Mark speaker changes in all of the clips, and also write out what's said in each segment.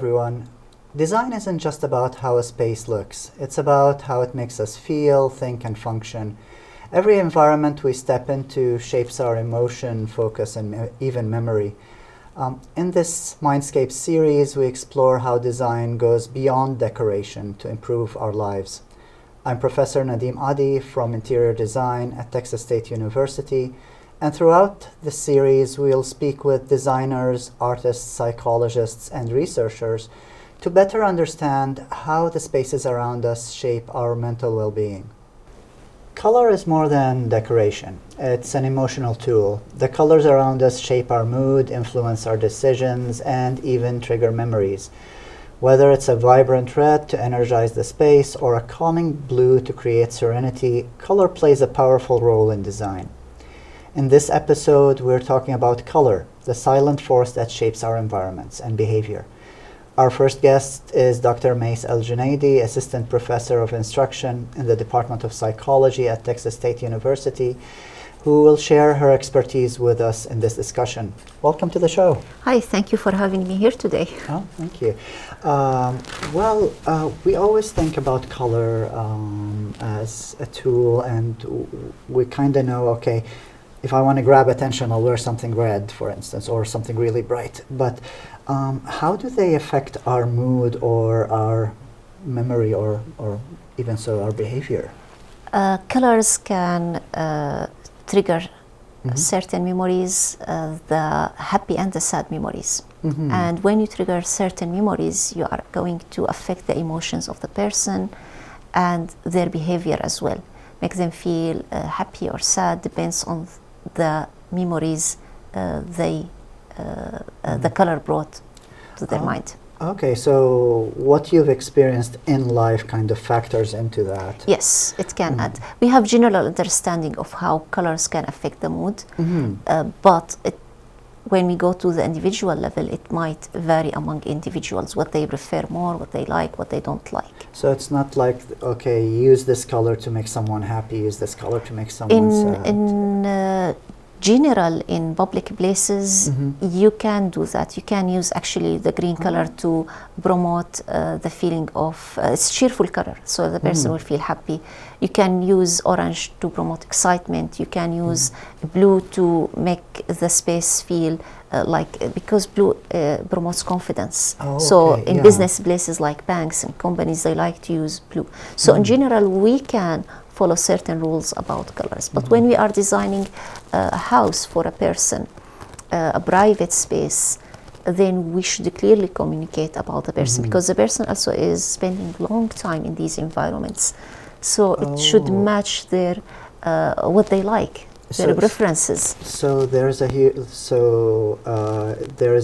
Speaker 1: everyone. Design isn't just about how a space looks. It's about how it makes us feel, think, and function. Every environment we step into shapes our emotion, focus, and even memory. In this Mindscape series, we explore how design goes beyond decoration to improve our lives. I'm Professor Nadim Adi from Interior Design at Texas State University, and throughout this series, we'll speak with designers, artists, psychologists, and researchers to better understand how the spaces around us shape our mental well-being. Color is more than decoration. It's an emotional tool. The colors around us shape our mood, influence our decisions, and even trigger memories. Whether it's a vibrant red to energize the space or a calming blue to create serenity, color plays a powerful role in design. In this episode, we're talking about color, the silent force that shapes our environments and behavior. Our first guest is Dr. Mays El-Junaidi, Assistant Professor of Instruction in the Department of Psychology at Texas State University, who will share her expertise with us in this discussion. Welcome to the show.
Speaker 2: Hi, thank you for having me here today.
Speaker 1: Oh, thank you. We always think about color as a tool, and we kind of know, okay, if I want to grab attention, I'll wear something red, for instance, or something really bright. But how do they affect our mood or our memory or even so our behavior?
Speaker 2: Colors can trigger certain memories, the happy and the sad memories. And when you trigger certain memories, you are going to affect the emotions of the person and their behavior as well. Make them feel happy or sad, depends on the memories the color brought to their mind.
Speaker 1: Okay, so what you've experienced in life kind of factors into that.
Speaker 2: Yes, it can add. We have general understanding of how colors can affect the mood, but when we go to the individual level, it might vary among individuals, what they prefer more, what they like, what they don't like.
Speaker 1: So it's not like, okay, use this color to make someone happy, use this color to make someone sad.
Speaker 2: In general, in public places, you can do that. You can use actually the green color to promote the feeling of, it's cheerful color, so the person will feel happy. You can use orange to promote excitement. You can use blue to make the space feel because blue promotes confidence. So in business places like banks and companies, they like to use blue. So in general, we can follow certain rules about colors. But when we are designing a house for a person, a private space, then we should clearly communicate about the person, because the person also is spending long time in these environments. So it should match their what they like, their preferences.
Speaker 1: So there is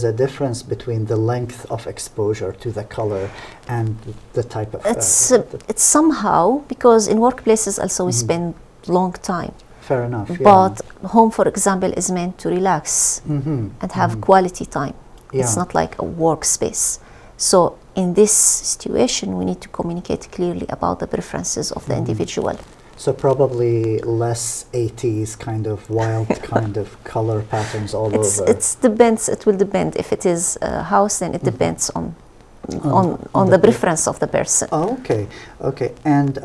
Speaker 1: a difference between the length of exposure to the color and the type of.
Speaker 2: It's somehow, because in workplaces also we spend long time.
Speaker 1: Fair enough.
Speaker 2: But home, for example, is meant to relax and have quality time. It's not like a workspace. So in this situation, we need to communicate clearly about the preferences of the individual.
Speaker 1: So probably less 80s kind of wild kind of color patterns all over.
Speaker 2: It depends. It will depend. If it is a house, then it depends on the preference of the person.
Speaker 1: Oh, okay. And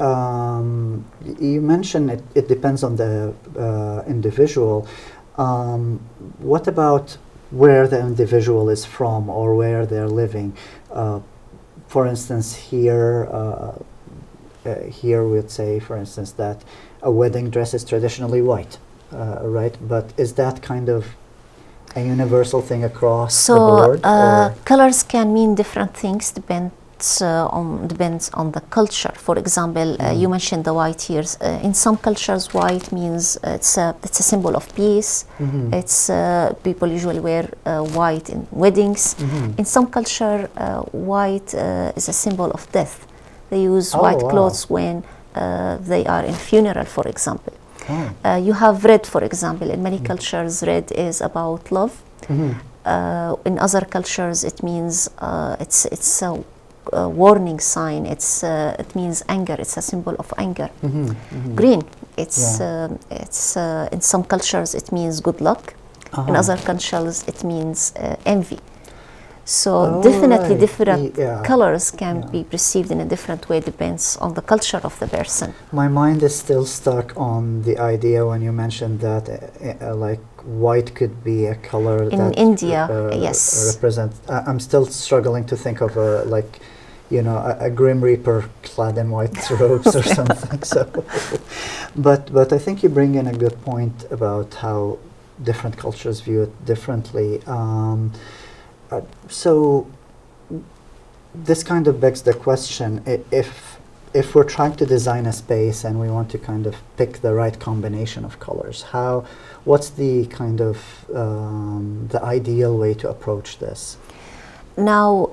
Speaker 1: you mentioned it depends on the individual. What about where the individual is from or where they're living? For instance, here we'd say, for instance, that a wedding dress is traditionally white, right? But is that kind of a universal thing across the board?
Speaker 2: Colors can mean different things, depends on the culture. For example, you mentioned the white here. In some cultures, white means it's a symbol of peace. It's people usually wear white in weddings. In some culture, white is a symbol of death. They use white clothes when they are in funeral, for example. You have red, for example. In many cultures, red is about love. In other cultures, it means it's a warning sign. It means anger. It's a symbol of anger. Green. It's in some cultures it means good luck. In other cultures it means envy. So definitely
Speaker 1: right.
Speaker 2: different
Speaker 1: Yeah.
Speaker 2: colors can
Speaker 1: Yeah.
Speaker 2: be perceived in a different way, depends on the culture of the person.
Speaker 1: My mind is still stuck on the idea when you mentioned that like white could be a color
Speaker 2: In
Speaker 1: that
Speaker 2: India, yes.
Speaker 1: represents. I'm still struggling to think of a like, you know, a Grim Reaper clad in white robes or something. So, but I think you bring in a good point about how different cultures view it differently. So this kind of begs the question: if we're trying to design a space and we want to kind of pick the right combination of colors, what's the kind of the ideal way to approach this?
Speaker 2: Now,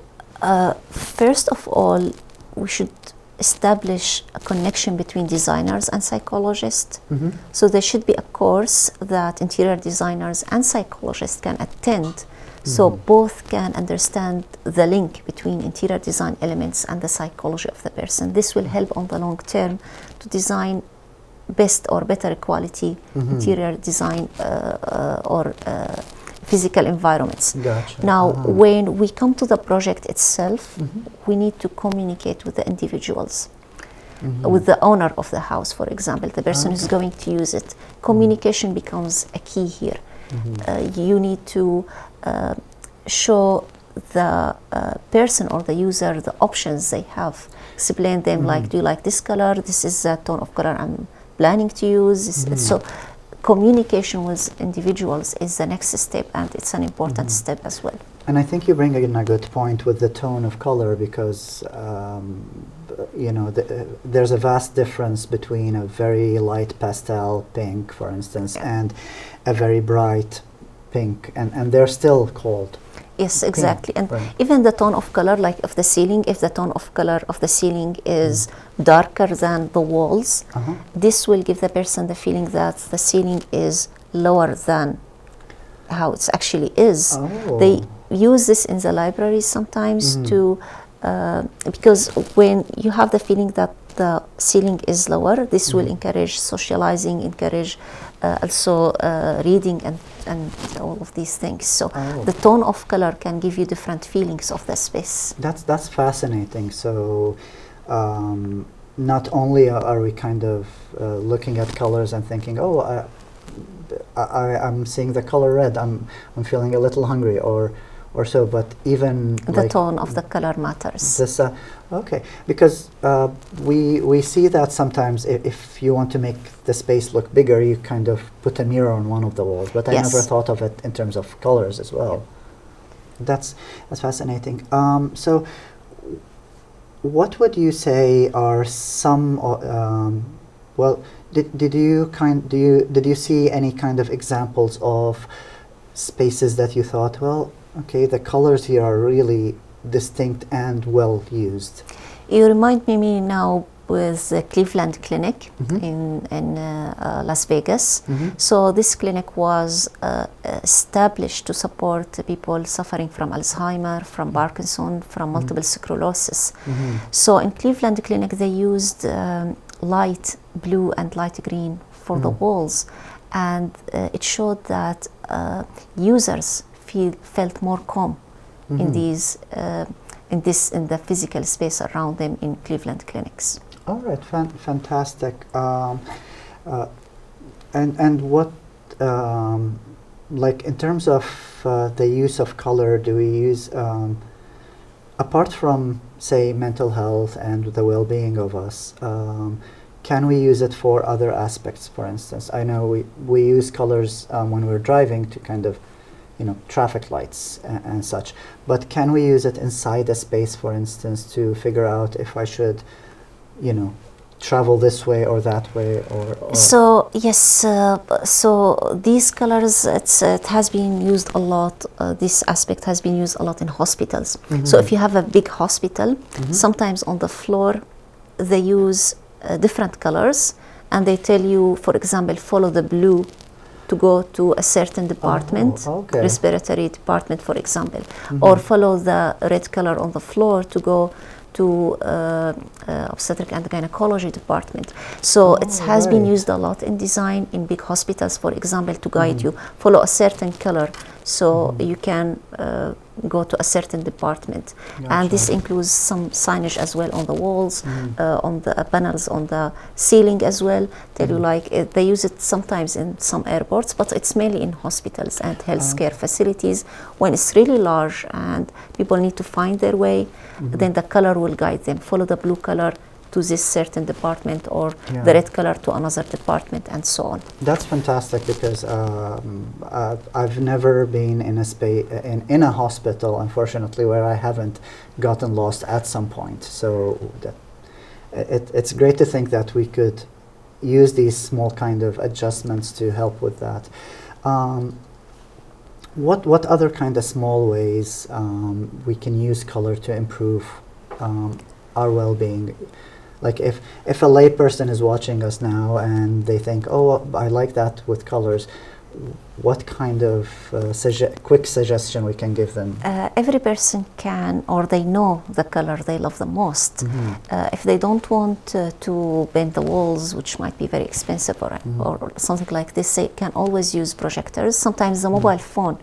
Speaker 2: first of all, we should establish a connection between designers and psychologists.
Speaker 1: Mm-hmm.
Speaker 2: So there should be a course that interior designers and psychologists can attend, so both can understand the link between interior design elements and the psychology of the person. This will help on the long term to design best or better quality interior design or physical environments.
Speaker 1: Gotcha.
Speaker 2: Now, when we come to the project itself, we need to communicate with the individuals, with the owner of the house, for example, the person who's going to use it. Communication becomes a key here. You need to show the person or the user the options they have. Explain them like, do you like this color? This is the tone of color I'm planning to use. So communication with individuals is the next step, and it's an important step as well.
Speaker 1: And I think you bring in a good point with the tone of color, because you know, there's a vast difference between a very light pastel pink, for instance, and a very bright pink, and they're still called.
Speaker 2: Yes, exactly. And
Speaker 1: right.
Speaker 2: even the tone of color, like of the ceiling, if the tone of color of the ceiling is darker than the walls, this will give the person the feeling that the ceiling is lower than how it actually is. They use this in the libraries sometimes to, because when you have the feeling that the ceiling is lower, this will encourage socializing, encourage also reading and all of these things. So the tone of color can give you different feelings of the space.
Speaker 1: That's fascinating. So not only are we kind of looking at colors and thinking, oh, I'm seeing the color red, I'm feeling a little hungry, or so, but even
Speaker 2: the tone of the color matters.
Speaker 1: This, okay, because we see that sometimes if you want to make the space look bigger, you kind of put a mirror on one of the walls. But I never thought of it in terms of colors as well. That's fascinating. So, what would you say are some? Well, did you see any kind of examples of spaces that you thought, well, okay, the colors here are really distinct and well used?
Speaker 2: You remind me now with the Cleveland Clinic in Las Vegas. So this clinic was established to support people suffering from Alzheimer, from Parkinson, from multiple sclerosis. So in Cleveland Clinic they used light blue and light green for the walls, and it showed that users felt more calm in these in the physical space around them in Cleveland clinics.
Speaker 1: All right, fantastic. And what, like in terms of the use of color, do we use, apart from say mental health and the well-being of us, can we use it for other aspects? For instance, I know we use colors when we're driving to kind of, you know, traffic lights and such, but can we use it inside a space, for instance, to figure out if I should, you know, travel this way or that way, or
Speaker 2: So yes, so these colors, it has been used a lot. This aspect has been used a lot in hospitals. So if you have a big hospital, sometimes on the floor they use different colors, and they tell you, for example, follow the blue to go to a certain department, respiratory department, for example, or follow the red color on the floor to go to obstetric and gynecology department. So it has been used a lot in design in big hospitals, for example, to guide you. Follow a certain color So you can go to a certain department. And this
Speaker 1: Gotcha.
Speaker 2: includes some signage as well on the walls, on the panels, on the ceiling as well. Tell you like they use it sometimes in some airports, but it's mainly in hospitals and healthcare facilities. When it's really large and people need to find their way, then the color will guide them. Follow the blue color to this certain department, or the red color to another department, and so on.
Speaker 1: That's fantastic, because I've never been in a in a hospital, unfortunately, where I haven't gotten lost at some point. So it's great to think that we could use these small kind of adjustments to help with that. What other kind of small ways we can use color to improve our well-being? Like if a layperson is watching us now and they think, oh, I like that with colors, what kind of quick suggestion we can give them?
Speaker 2: Every person can, or they know the color they love the most. If they don't want to paint the walls, which might be very expensive, or something like this, they can always use projectors. Sometimes the mobile phone,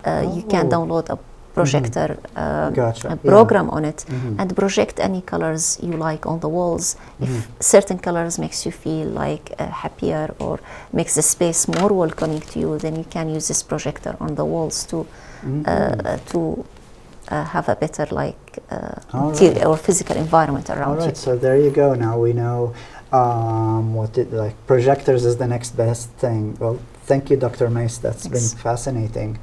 Speaker 2: you can download a projector a program on it and project any colors you like on the walls. If certain colors makes you feel like happier or makes the space more welcoming to you, then you can use this projector on the walls to have a better or physical environment around you.
Speaker 1: So there you go. Now we know projectors is the next best thing. Well, thank you, Dr. Mace. That's been fascinating.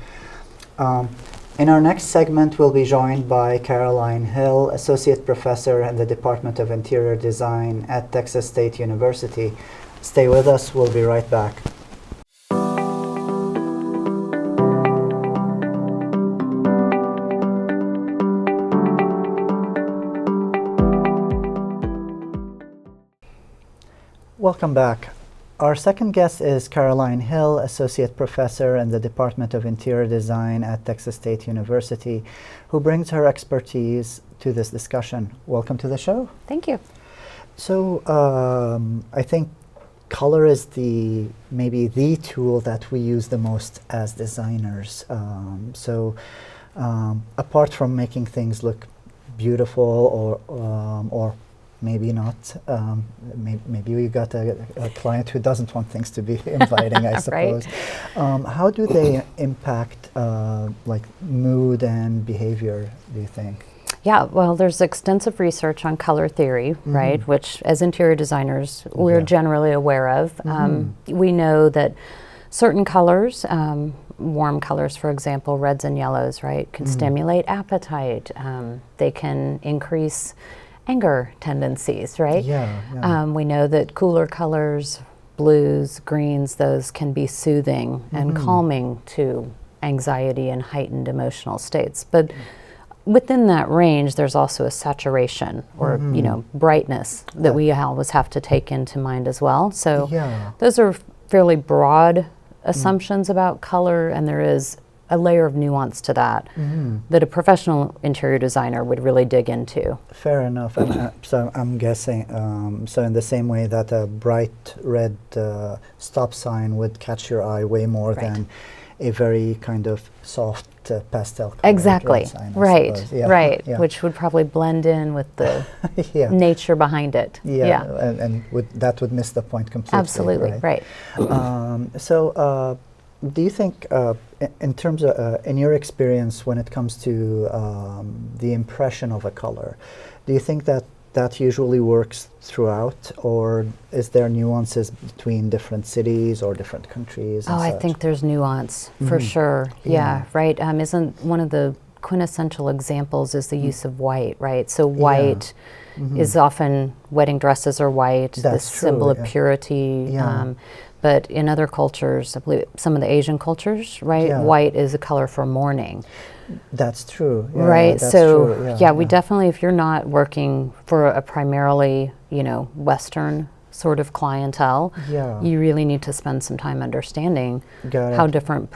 Speaker 1: In our next segment, we'll be joined by Caroline Hill, Associate Professor in the Department of Interior Design at Texas State University. Stay with us. We'll be right back. Welcome back. Our second guest is Caroline Hill, Associate Professor in the Department of Interior Design at Texas State University, who brings her expertise to this discussion. Welcome to the show.
Speaker 3: Thank you.
Speaker 1: So I think color is maybe the tool that we use the most as designers. Apart from making things look beautiful or maybe not. Maybe we got a client who doesn't want things to be inviting, I suppose. How do they impact mood and behavior, do you think?
Speaker 3: Yeah, well, there's extensive research on color theory, right, which as interior designers, we're generally aware of. We know that certain colors, warm colors, for example, reds and yellows, right, can stimulate appetite. They can increase anger tendencies, right? We know that cooler colors, blues, greens, those can be soothing and calming to anxiety and heightened emotional states. But within that range, there's also a saturation or brightness that we always have to take into mind as well. So those are fairly broad assumptions about color, and there is a layer of nuance to that that a professional interior designer would really dig into.
Speaker 1: Fair enough. And, so I'm guessing, so in the same way that a bright red stop sign would catch your eye way more than a very kind of soft pastel color.
Speaker 3: Exactly.
Speaker 1: Sign,
Speaker 3: right. Which would probably blend in with the nature behind it.
Speaker 1: And that would miss the point completely.
Speaker 3: Absolutely, right.
Speaker 1: Do you think, in terms of, in your experience, when it comes to the impression of a color, do you think that usually works throughout, or is there nuances between different cities or different countries?
Speaker 3: I think there's nuance for sure. Right. Isn't one of the quintessential examples is the use of white, right? So white is often, wedding dresses are white, the symbol of purity. But in other cultures, I believe some of the Asian cultures, right, white is a color for mourning.
Speaker 1: That's true.
Speaker 3: Right. So we definitely, if you're not working for a primarily, Western sort of clientele, you really need to spend some time understanding how different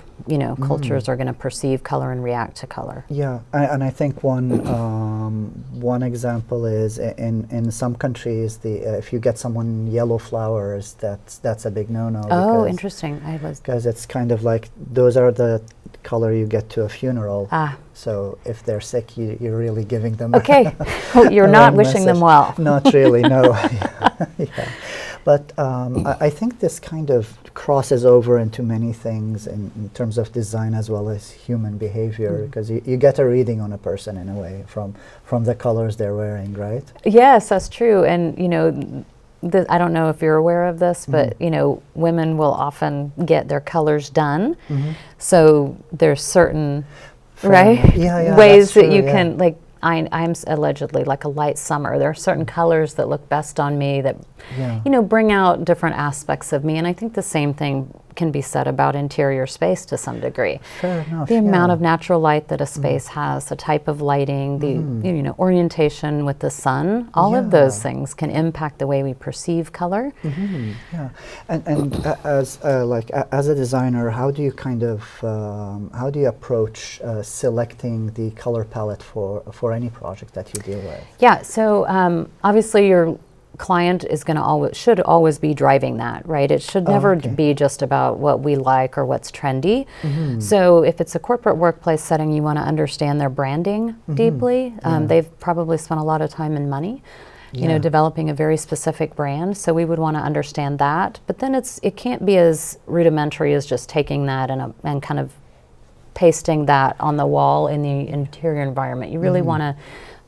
Speaker 3: cultures are going to perceive color and react to color.
Speaker 1: Yeah, and I think one example is in some countries, if you get someone yellow flowers, that's a big no-no.
Speaker 3: Oh, interesting.
Speaker 1: Because it's kind of like those are the color you get to a funeral. So if they're sick, you're really giving them.
Speaker 3: Okay, you're not wishing them well.
Speaker 1: Not really, no. Yeah. But I think this kind of crosses over into many things in terms of design as well as human behavior, because you get a reading on a person in a way from the colors they're wearing, right?
Speaker 3: Yes, that's true. And I don't know if you're aware of this, but women will often get their colors done. So there's certain ways that you can like. I'm allegedly like a light summer. There are certain colors that look best on me that, bring out different aspects of me. And I think the same thing can be said about interior space to some degree.
Speaker 1: Fair enough.
Speaker 3: The amount of natural light that a space has, the type of lighting, the orientation with the sun, all of those things can impact the way we perceive color.
Speaker 1: Yeah, and as a designer, how do you approach selecting the color palette for any project that you deal with? Yeah,
Speaker 3: so obviously your client is going to should always be driving that, right? It should never be just about what we like or what's trendy. So if it's a corporate workplace setting, you want to understand their branding deeply. They've probably spent a lot of time and money developing a very specific brand. So we would want to understand that. But then it can't be as rudimentary as just taking that and kind of pasting that on the wall in the interior environment. You really want to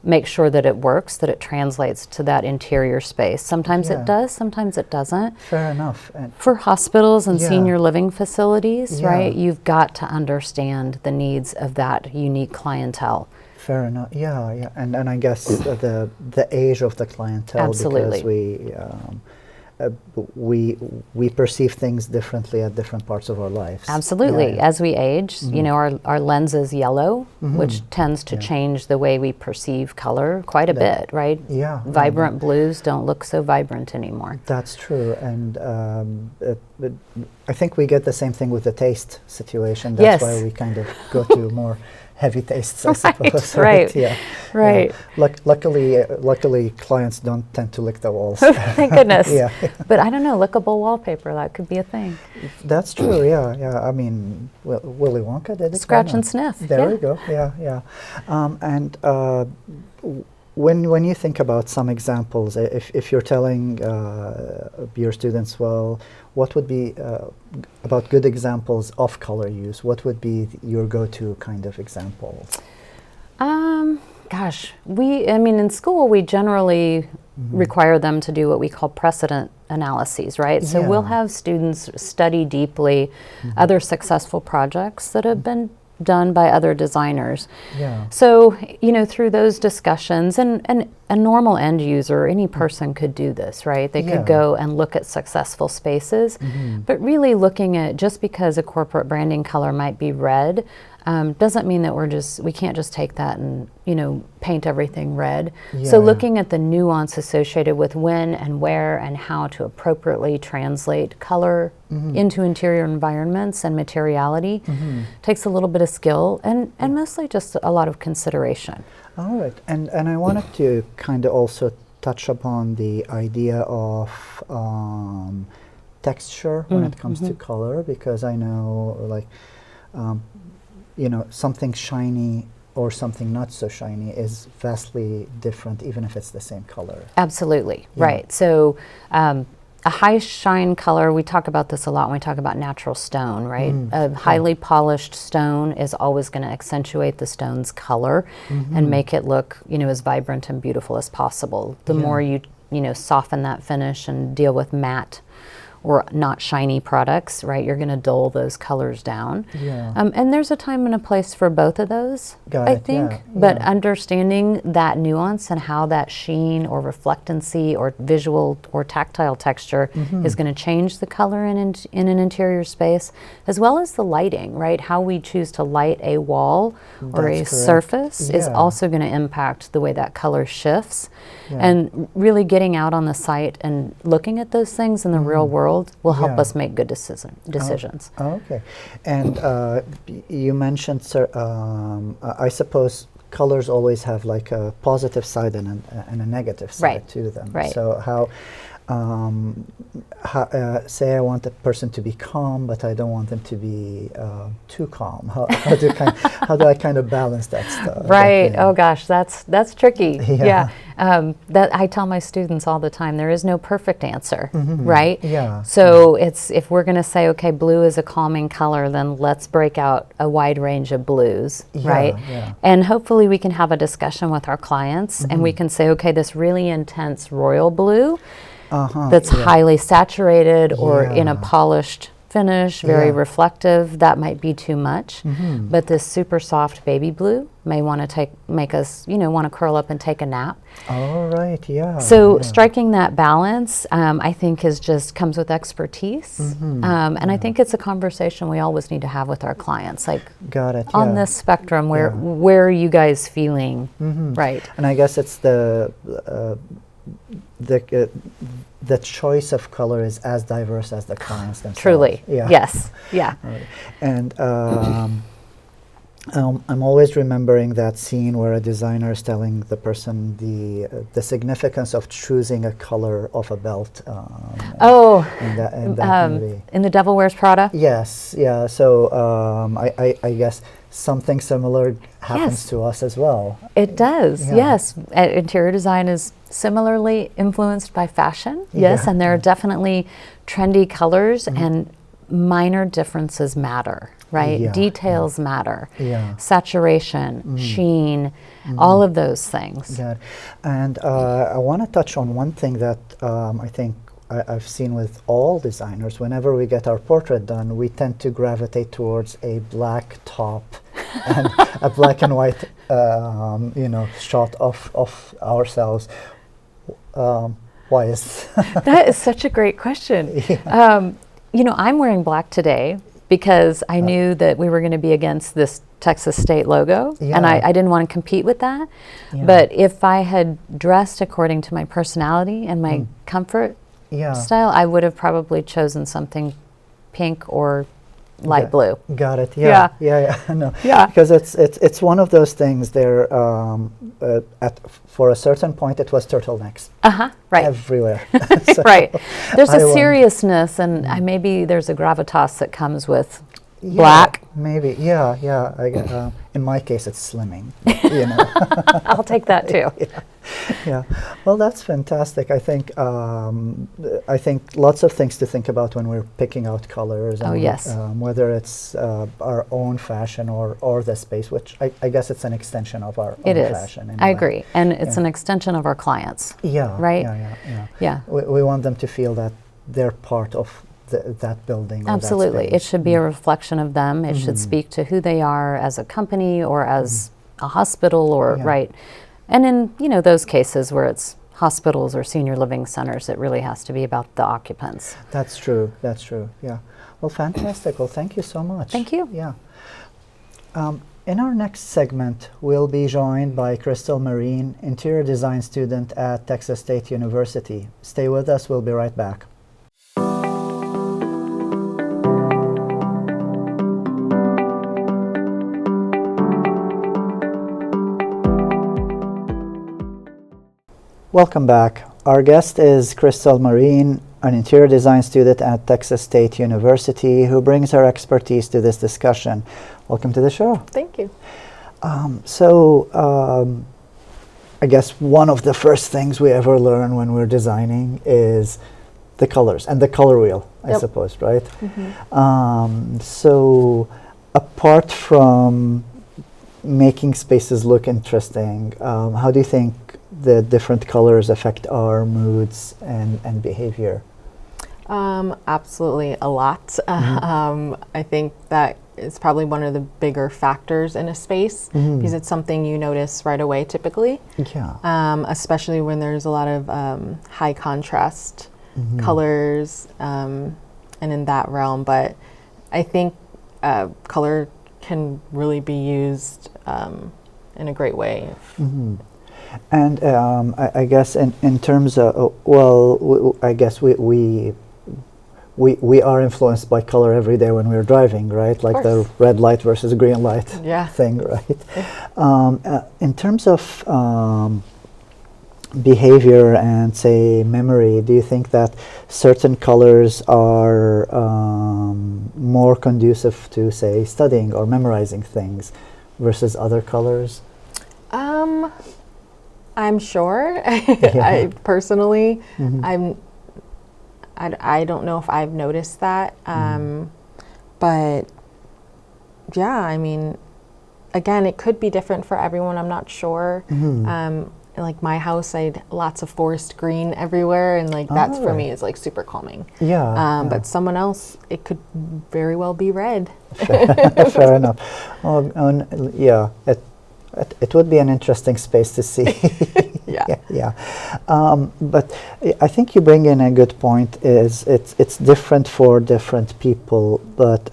Speaker 3: make sure that it works, that it translates to that interior space. Sometimes it does, sometimes it doesn't.
Speaker 1: Fair enough. And
Speaker 3: for hospitals and senior living facilities, right, you've got to understand the needs of that unique clientele.
Speaker 1: Fair enough. Yeah. And I guess the age of the clientele.
Speaker 3: Absolutely.
Speaker 1: Because we perceive things differently at different parts of our lives.
Speaker 3: Absolutely. As we age, our lens is yellow, which tends to change the way we perceive color quite a bit, right?
Speaker 1: Yeah.
Speaker 3: Vibrant blues don't look so vibrant anymore.
Speaker 1: That's true. And I think we get the same thing with the taste situation. That's why we kind of go to more heavy tastes, I suppose.
Speaker 3: Right.
Speaker 1: Yeah.
Speaker 3: Right.
Speaker 1: Yeah. Luckily, clients don't tend to lick the walls.
Speaker 3: Thank goodness.
Speaker 1: Yeah.
Speaker 3: But I don't know, lickable wallpaper, that could be a thing.
Speaker 1: That's true. Yeah. I mean, Willy Wonka did it.
Speaker 3: Scratch and sniff.
Speaker 1: There we go. Yeah. And when you think about some examples, if you're telling your students, well, what would be about good examples of color use? What would be your go-to kind of example?
Speaker 3: In school we generally require them to do what we call precedent analyses, right? So we'll have students study deeply other successful projects that have been done by other designers.
Speaker 1: Yeah.
Speaker 3: So, through those discussions, and a normal end user, any person could do this, right? They could go and look at successful spaces, but really looking at, just because a corporate branding color might be red, doesn't mean that we can't just take that and, paint everything red. So looking at the nuance associated with when and where and how to appropriately translate color into interior environments and materiality takes a little bit of skill and mostly just a lot of consideration.
Speaker 1: All right. And I wanted to kind of also touch upon the idea of texture when it comes to color, because I know something shiny or something not so shiny is vastly different, even if it's the same color.
Speaker 3: Absolutely, right. So a high shine color, we talk about this a lot when we talk about natural stone, right? A highly polished stone is always going to accentuate the stone's color and make it look, as vibrant and beautiful as possible. The more you soften that finish and deal with matte or not shiny products, right, you're going to dull those colors down.
Speaker 1: Yeah.
Speaker 3: And there's a time and a place for both of those, I think. But understanding that nuance and how that sheen or reflectancy or visual or tactile texture is going to change the color in an interior space, as well as the lighting, right? How we choose to light a wall or a surface is also going to impact the way that color shifts. And really getting out on the site and looking at those things in the real world world will help
Speaker 1: Yeah.
Speaker 3: us make good decisions.
Speaker 1: Oh, okay. And you mentioned, sir, I suppose colors always have like a positive side and a negative side
Speaker 3: Right.
Speaker 1: to them.
Speaker 3: Right.
Speaker 1: So say I want a person to be calm, but I don't want them to be too calm. How do I kind of balance that stuff?
Speaker 3: Right. Oh gosh, that's tricky.
Speaker 1: Yeah.
Speaker 3: That I tell my students all the time. There is no perfect answer,
Speaker 1: Mhm.
Speaker 3: right?
Speaker 1: Yeah.
Speaker 3: So it's if we're going to say, okay, blue is a calming color, then let's break out a wide range of blues,
Speaker 1: Yeah,
Speaker 3: right?
Speaker 1: yeah.
Speaker 3: And hopefully we can have a discussion with our clients, and we can say, okay, this really intense royal blue that's
Speaker 1: yeah.
Speaker 3: highly saturated or in a
Speaker 1: Yeah.
Speaker 3: polished finish, very
Speaker 1: Yeah.
Speaker 3: reflective, that might be too much.
Speaker 1: Mhm.
Speaker 3: But this super soft baby blue may want to make us, want to curl up and take a nap.
Speaker 1: All right. Yeah.
Speaker 3: So
Speaker 1: yeah.
Speaker 3: striking that balance, I think, comes with expertise, and I think it's a conversation we always need to have with our clients. Like
Speaker 1: Got it.
Speaker 3: on
Speaker 1: yeah.
Speaker 3: this spectrum, where
Speaker 1: Yeah.
Speaker 3: where are you guys feeling?
Speaker 1: Mhm.
Speaker 3: Right.
Speaker 1: And I guess it's the choice of color is as diverse as the clients themselves.
Speaker 3: Truly.
Speaker 1: Yeah.
Speaker 3: Yes. Yeah.
Speaker 1: Right. And I'm always remembering that scene where a designer is telling the person the significance of choosing a color of a belt.
Speaker 3: Oh,
Speaker 1: in that movie.
Speaker 3: in The Devil Wears Prada.
Speaker 1: Yes. Yeah. So I guess something similar happens
Speaker 3: Yes.
Speaker 1: to us as well.
Speaker 3: It does,
Speaker 1: Yeah.
Speaker 3: yes. Interior design is similarly influenced by fashion, yes,
Speaker 1: Yeah.
Speaker 3: and there are definitely trendy colors and minor differences matter, right?
Speaker 1: Yeah,
Speaker 3: Details matter.
Speaker 1: Yeah.
Speaker 3: Saturation, sheen, all of those things.
Speaker 1: Yeah, and I want to touch on one thing that I think I've seen with all designers. Whenever we get our portrait done, we tend to gravitate towards a black top and a black and white, shot of ourselves. Why is
Speaker 3: That is such a great question. I'm wearing black today because I knew that we were going to be against this Texas State logo, and
Speaker 1: Yeah.
Speaker 3: I didn't want to compete with that.
Speaker 1: Yeah.
Speaker 3: But if I had dressed according to my personality and my comfort
Speaker 1: Yeah.
Speaker 3: style, I would have probably chosen something pink or light
Speaker 1: Got-
Speaker 3: blue.
Speaker 1: Got it. Yeah. Yeah. No.
Speaker 3: Yeah.
Speaker 1: Because it's one of those things. There, for a certain point, it was turtlenecks
Speaker 3: Right.
Speaker 1: everywhere. So
Speaker 3: Right. There's
Speaker 1: I
Speaker 3: a
Speaker 1: won.
Speaker 3: seriousness, and maybe there's a gravitas that comes with
Speaker 1: Yeah,
Speaker 3: black.
Speaker 1: Maybe. Yeah. In my case, it's slimming.
Speaker 3: I'll take that too.
Speaker 1: Yeah. Well, that's fantastic. I think lots of things to think about when we're picking out colors.
Speaker 3: Oh, yes.
Speaker 1: Whether it's our own fashion or the space, which I guess it's an extension of our
Speaker 3: It
Speaker 1: own
Speaker 3: is.
Speaker 1: fashion.
Speaker 3: I
Speaker 1: anyway.
Speaker 3: agree. And it's
Speaker 1: Yeah.
Speaker 3: an extension of our clients.
Speaker 1: Yeah.
Speaker 3: Right?
Speaker 1: Yeah.
Speaker 3: Yeah.
Speaker 1: We want them to feel that they're part of that building. Or that
Speaker 3: Absolutely. It
Speaker 1: space.
Speaker 3: should be a reflection of them. It should speak to who they are as a company or as a hospital or,
Speaker 1: Yeah.
Speaker 3: right. And in, those cases where it's hospitals or senior living centers, it really has to be about the occupants.
Speaker 1: That's true. Yeah. Well, fantastic. Well, thank you so much.
Speaker 3: Thank you.
Speaker 1: Yeah. In our next segment, we'll be joined by Crystal Marine, interior design student at Texas State University. Stay with us. We'll be right back. Welcome back. Our guest is Crystal Marine, an interior design student at Texas State University who brings her expertise to this discussion. Welcome to the show.
Speaker 4: Thank you.
Speaker 1: I guess one of the first things we ever learn when we're designing is the colors and the color wheel, I
Speaker 4: Yep.
Speaker 1: suppose, right? So apart from making spaces look interesting, how do you think the different colors affect our moods and behavior?
Speaker 4: Absolutely a lot. I think that is probably one of the bigger factors in a space because it's something you notice right away typically,
Speaker 1: Yeah.
Speaker 4: especially when there's a lot of high contrast colors and in that realm. But I think color can really be used in a great way.
Speaker 1: And I guess in terms of, I guess we are influenced by color every day when we're driving, right? Like the
Speaker 4: course.
Speaker 1: red light versus green light
Speaker 4: Yeah.
Speaker 1: thing, right? In terms of behavior and say memory, do you think that certain colors are more conducive to say studying or memorizing things versus other colors?
Speaker 4: I'm sure. I personally, I don't know if I've noticed that. But yeah, I mean, again, it could be different for everyone. I'm not sure. Like my house, I had lots of forest green everywhere, and like that's for me is like super calming.
Speaker 1: Yeah.
Speaker 4: But someone else, it could very well be red.
Speaker 1: Fair enough. Yeah, it would be an interesting space to see.
Speaker 4: Yeah.
Speaker 1: Yeah. But I think you bring in a good point. Is it's different for different people, but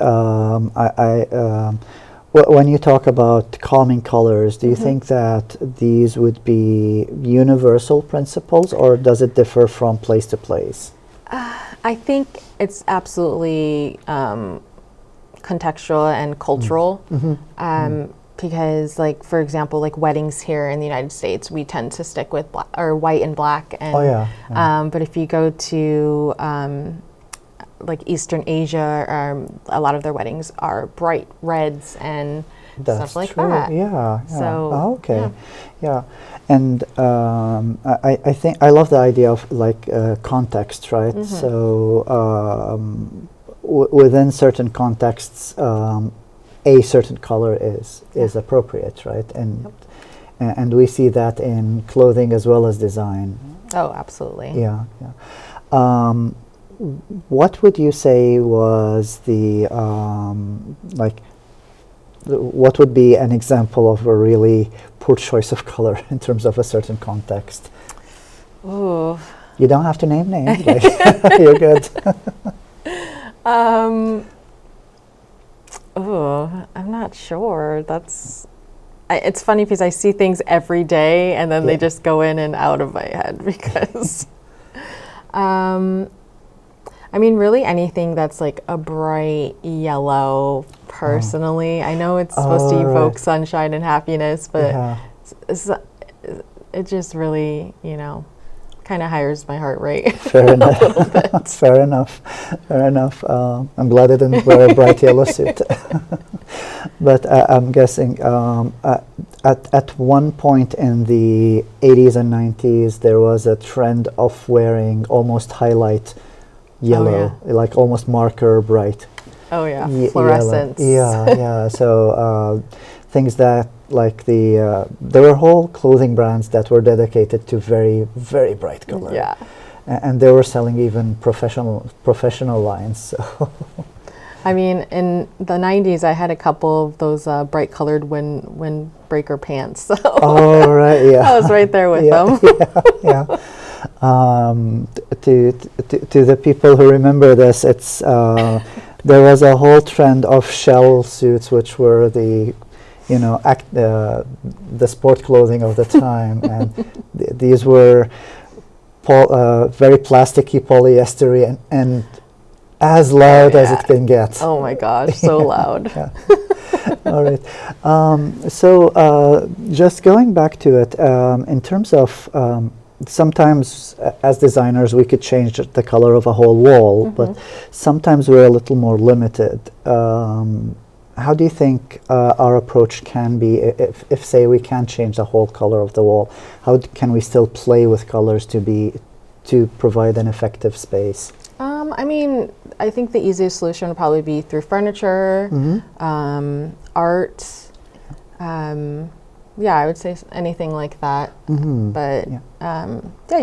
Speaker 1: when you talk about calming colors, do you think that these would be universal principles, or does it differ from place to place?
Speaker 4: I think it's absolutely contextual and cultural. Because, like, for example, like weddings here in the United States, we tend to stick with white and black. And, but if you go to like Eastern Asia, a lot of their weddings are bright reds and stuff like that.
Speaker 1: Yeah.
Speaker 4: So,
Speaker 1: okay. Yeah. And I think I love the idea of like context, right? So within certain contexts, a certain color is appropriate, right? And we see that in clothing as well as design.
Speaker 4: Oh, absolutely.
Speaker 1: Yeah. What would you say was the what would be an example of a really poor choice of color in terms of a certain context?
Speaker 4: Ooh.
Speaker 1: You don't have to name names. Like, you're good.
Speaker 4: Oh, I'm not sure. It's funny because I see things every day and then they just go in and out of my head because, I mean, really anything that's like a bright yellow, personally. I know it's supposed to evoke sunshine and happiness, but it just really, kind of hires my heart rate.
Speaker 1: Fair enough. Fair enough. Fair enough. I'm glad I didn't wear a bright yellow suit. But I'm guessing at one point in the 80s and 90s, there was a trend of wearing almost highlight yellow, like almost marker bright.
Speaker 4: Oh yeah, fluorescence.
Speaker 1: Yeah. So things that like there were whole clothing brands that were dedicated to very, very bright color.
Speaker 4: Yeah.
Speaker 1: And they were selling even professional lines. So.
Speaker 4: I mean, in the 90s, I had a couple of those bright colored windbreaker pants. So
Speaker 1: oh, right, yeah.
Speaker 4: I was right there with them.
Speaker 1: Yeah. To the people who remember this, it's there was a whole trend of shell suits, which were the sport clothing of the time, and these were very plasticky, polyestery, and as loud as it can get.
Speaker 4: Oh my gosh, so loud.
Speaker 1: All right. So just going back to it, in terms of sometimes as designers we could change the color of a whole wall, but sometimes we're a little more limited. How do you think our approach can be if say we can't change the whole color of the wall? How can we still play with colors to provide an effective space?
Speaker 4: I mean, I think the easiest solution would probably be through furniture, art. Yeah, I would say anything like that. But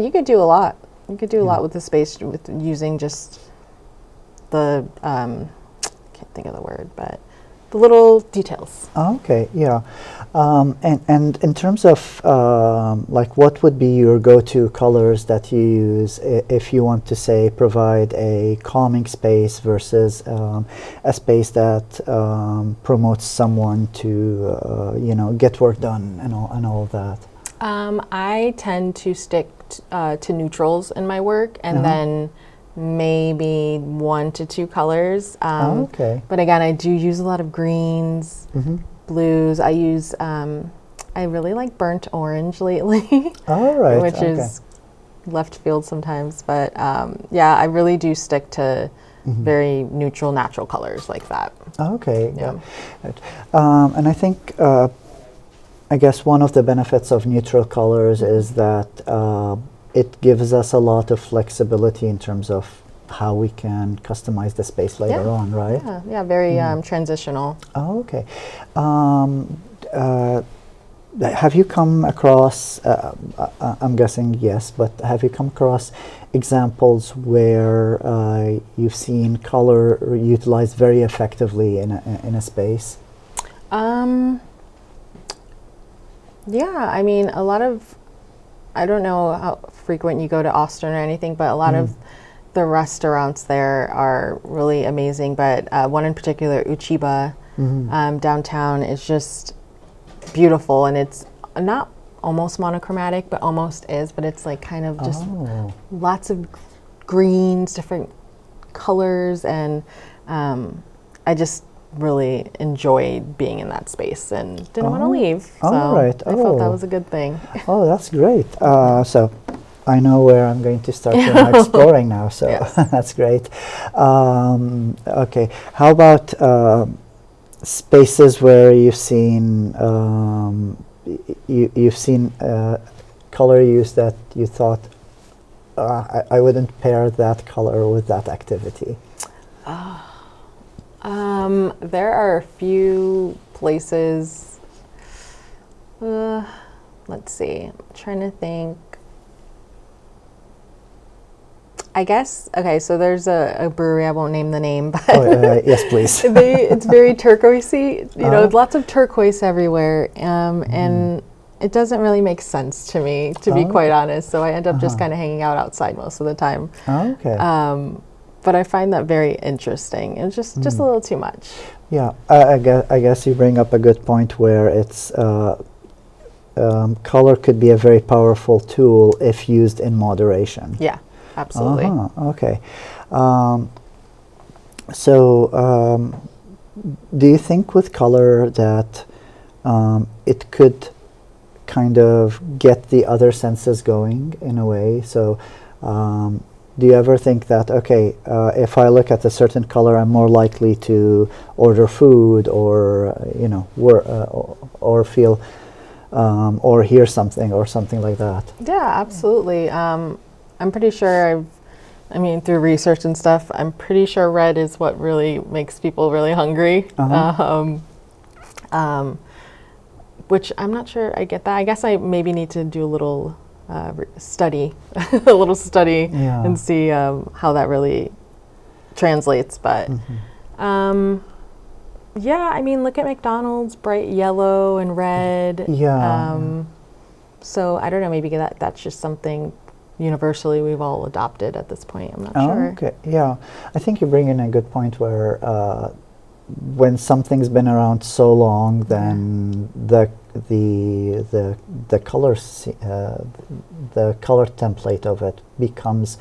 Speaker 4: you could do a lot. You could do a lot with the space with using just the can't think of the word, but the little details.
Speaker 1: Okay, yeah. And in terms of like what would be your go-to colors that you use if you want to say provide a calming space versus a space that promotes someone to get work done and all of that?
Speaker 4: I tend to stick to neutrals in my work, and then maybe 1 to 2 colors.
Speaker 1: Okay.
Speaker 4: But again, I do use a lot of greens, blues. I use, I really like burnt orange lately,
Speaker 1: All right.
Speaker 4: which
Speaker 1: okay.
Speaker 4: is left field sometimes. But yeah, I really do stick to very neutral, natural colors like that.
Speaker 1: Okay.
Speaker 4: Yeah.
Speaker 1: Good. And I think, I guess one of the benefits of neutral colors is that it gives us a lot of flexibility in terms of how we can customize the space later
Speaker 4: Yeah.
Speaker 1: on, right?
Speaker 4: Yeah, very transitional.
Speaker 1: Oh, okay. Have you come across, I'm guessing yes, but have you come across examples where you've seen color utilized very effectively in a space?
Speaker 4: Yeah, I mean, a lot of, I don't know how frequent you go to Austin or anything, but a lot of the restaurants there are really amazing. But one in particular, Uchiba, downtown, is just beautiful, and it's not almost monochromatic, but almost is. But it's like kind of just lots of greens, different colors, and I just really enjoyed being in that space and didn't want to leave. So
Speaker 1: all right.
Speaker 4: I felt that was a good thing.
Speaker 1: Oh, that's great. So I know where I'm going to start my exploring now, so
Speaker 4: Yes.
Speaker 1: that's great. Okay, how about spaces where you've seen you've seen color use that you thought I wouldn't pair that color with that activity?
Speaker 4: There are a few places. Let's see. I'm trying to think. I guess, okay, so there's a brewery, I won't name the name, but
Speaker 1: Yes, please.
Speaker 4: it's very turquoisey, you know, lots of turquoise everywhere, and it doesn't really make sense to me, to be quite honest, so I end up just kind of hanging out outside most of the time.
Speaker 1: Okay.
Speaker 4: But I find that very interesting. It's just a little too much.
Speaker 1: Yeah, I guess you bring up a good point where it's color could be a very powerful tool if used in moderation.
Speaker 4: Yeah, absolutely.
Speaker 1: Okay. So, do you think with color that it could kind of get the other senses going in a way? So, do you ever think that, okay, if I look at a certain color, I'm more likely to order food or, you know, or feel or hear something or something like that?
Speaker 4: Yeah, absolutely. I'm pretty sure I mean, through research and stuff, I'm pretty sure red is what really makes people really hungry. Which I'm not sure I get that. I guess I maybe need to do a little study, a little study,
Speaker 1: Yeah.
Speaker 4: and see how that really translates. But yeah, I mean, look at McDonald's, bright yellow and red.
Speaker 1: Yeah.
Speaker 4: So I don't know, maybe that's just something universally we've all adopted at this point. I'm not sure.
Speaker 1: Okay, yeah. I think you bring in a good point where when something's been around so long, then the color the color template of it becomes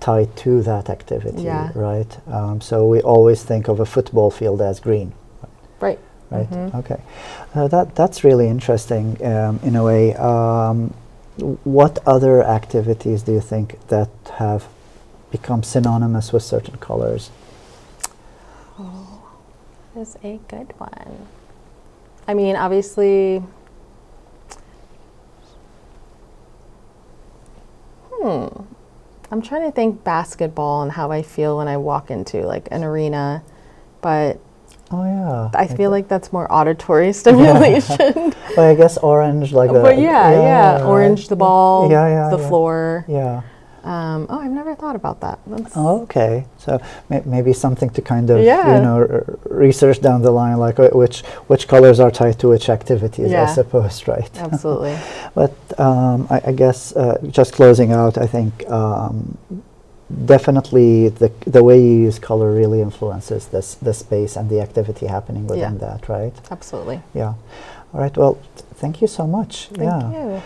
Speaker 1: tied to that activity,
Speaker 4: Yeah.
Speaker 1: right? So we always think of a football field as green,
Speaker 4: Right.
Speaker 1: right? Okay, that's really interesting in a way. What other activities do you think that have become synonymous with certain colors?
Speaker 4: That is a good one. I mean, obviously, I'm trying to think basketball and how I feel when I walk into like an arena, but
Speaker 1: Oh yeah,
Speaker 4: I feel like that's more auditory stimulation.
Speaker 1: well, I guess orange, like the
Speaker 4: But yeah, orange, the ball,
Speaker 1: Yeah,
Speaker 4: the
Speaker 1: yeah.
Speaker 4: floor.
Speaker 1: Yeah.
Speaker 4: Oh, I've never thought about that. That's,
Speaker 1: Oh, okay. So maybe something to kind of
Speaker 4: Yeah.
Speaker 1: you know research down the line, like which colors are tied to which activities, I
Speaker 4: Yeah.
Speaker 1: suppose, right?
Speaker 4: Absolutely.
Speaker 1: But I guess just closing out, I think definitely the way you use color really influences the space and the activity happening within
Speaker 4: Yeah.
Speaker 1: that, right?
Speaker 4: Absolutely.
Speaker 1: Yeah. All right. Well, thank you so much.
Speaker 4: Thank you.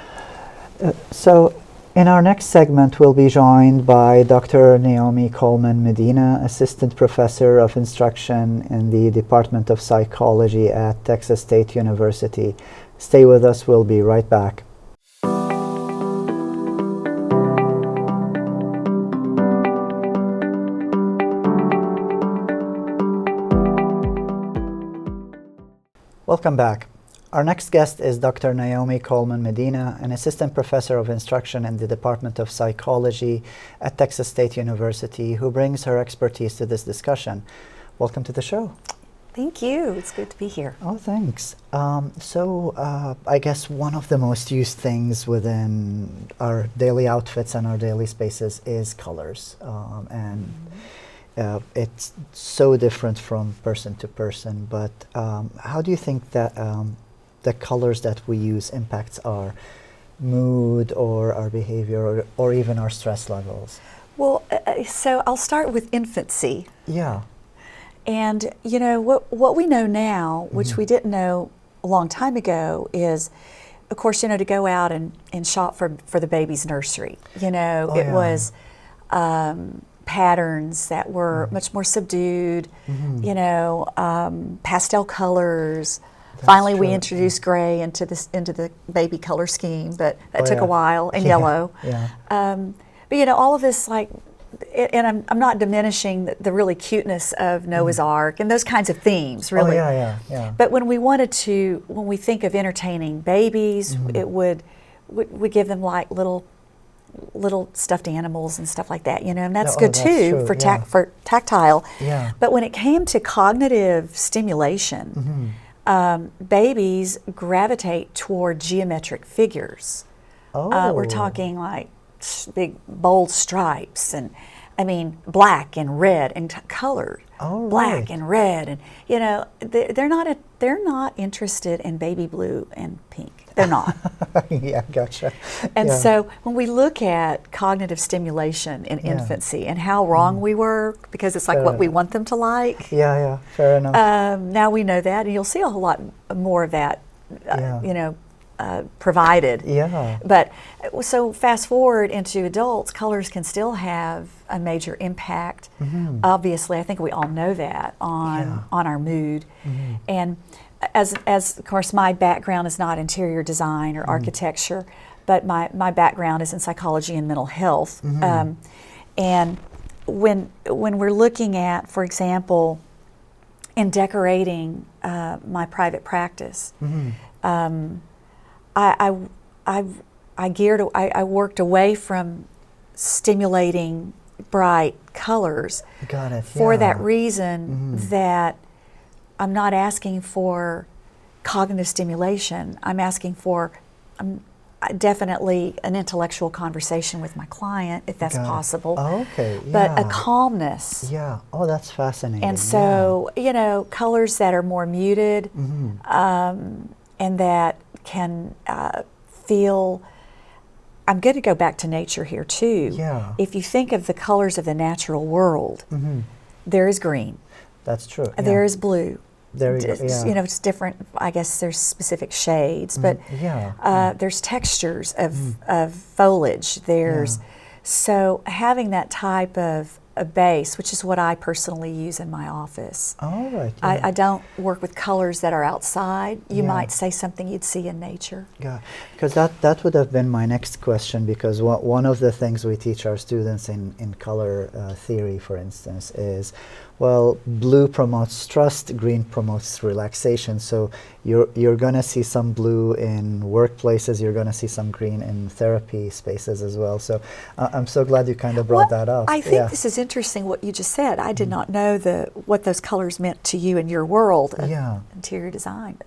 Speaker 1: So, In our next segment, we'll be joined by Dr. Naomi Coleman Medina, Assistant Professor of Instruction in the Department of Psychology at Texas State University. Stay with us, we'll be right back. Welcome back. Our next guest is Dr. Naomi Coleman Medina, an assistant professor of instruction in the Department of Psychology at Texas State University, who brings her expertise to this discussion. Welcome to the show.
Speaker 5: Thank you. It's good to be here.
Speaker 1: Oh, thanks. I guess one of the most used things within our daily outfits and our daily spaces is colors. It's so different from person to person, but how do you think that the colors that we use impacts our mood or our behavior or even our stress levels?
Speaker 5: Well, so I'll start with infancy.
Speaker 1: Yeah.
Speaker 5: And you know what we know now, which we didn't know a long time ago, is, of course, you know, to go out and shop for the baby's nursery. You know,
Speaker 1: Oh,
Speaker 5: it
Speaker 1: yeah.
Speaker 5: was patterns that were much more subdued. You know, pastel colors. Finally, we
Speaker 1: true.
Speaker 5: introduced gray into the baby color scheme, but that
Speaker 1: Oh,
Speaker 5: took
Speaker 1: yeah.
Speaker 5: a while, and
Speaker 1: Yeah,
Speaker 5: yellow.
Speaker 1: yeah.
Speaker 5: But you know, all of this, like, and I'm not diminishing the really cuteness of Noah's Ark and those kinds of themes, really.
Speaker 1: Oh, yeah.
Speaker 5: But when we think of entertaining babies, it would give them like little stuffed animals and stuff like that, you know, and that's
Speaker 1: Oh,
Speaker 5: good
Speaker 1: that's
Speaker 5: too
Speaker 1: true,
Speaker 5: for
Speaker 1: yeah.
Speaker 5: for tactile.
Speaker 1: Yeah.
Speaker 5: But when it came to cognitive stimulation, babies gravitate toward geometric figures.
Speaker 1: Oh.
Speaker 5: We're talking like big bold stripes, and I mean black and red and colored.
Speaker 1: Oh,
Speaker 5: black
Speaker 1: right.
Speaker 5: and red, and you know they're not interested in baby blue and pink. They're not.
Speaker 1: Yeah, gotcha.
Speaker 5: And
Speaker 1: Yeah.
Speaker 5: so when we look at cognitive stimulation in infancy and how wrong we were, because it's like what we want them to like,
Speaker 1: Yeah, fair enough.
Speaker 5: now we know that, and you'll see a whole lot more of that,
Speaker 1: Yeah.
Speaker 5: you know, provided.
Speaker 1: Yeah.
Speaker 5: But so fast forward into adults, colors can still have a major impact. Obviously, I think we all know that on our mood. And as of course, my background is not interior design or architecture, but my background is in psychology and mental health. And when we're looking at, for example, in decorating my private practice, I worked away from stimulating bright colors
Speaker 1: Got it.
Speaker 5: for
Speaker 1: yeah.
Speaker 5: that reason, that I'm not asking for cognitive stimulation. I'm asking for definitely an intellectual conversation with my client, if that's
Speaker 1: Got it.
Speaker 5: possible.
Speaker 1: Oh, okay.
Speaker 5: But a
Speaker 1: yeah.
Speaker 5: calmness.
Speaker 1: Yeah. Oh, that's fascinating.
Speaker 5: And so, you know, colors that are more muted, and that can feel. I'm going to go back to nature here too.
Speaker 1: Yeah.
Speaker 5: If you think of the colors of the natural world, there is green,
Speaker 1: That's true.
Speaker 5: there
Speaker 1: yeah.
Speaker 5: is blue.
Speaker 1: There you go. Yeah.
Speaker 5: You know, it's different. I guess there's specific shades, but
Speaker 1: yeah.
Speaker 5: there's textures of foliage. There's so having that type of a base, which is what I personally use in my office.
Speaker 1: All right. Yeah.
Speaker 5: I don't work with colors that are outside. You
Speaker 1: Yeah.
Speaker 5: might say something you'd see in nature.
Speaker 1: Yeah, because that would have been my next question, because one of the things we teach our students in color theory, for instance, is, well, blue promotes trust, green promotes relaxation. So you're going to see some blue in workplaces, you're going to see some green in therapy spaces as well. So I'm so glad you kind of brought that up.
Speaker 5: I think this is interesting what you just said. I did not know what those colors meant to you in your world of interior design.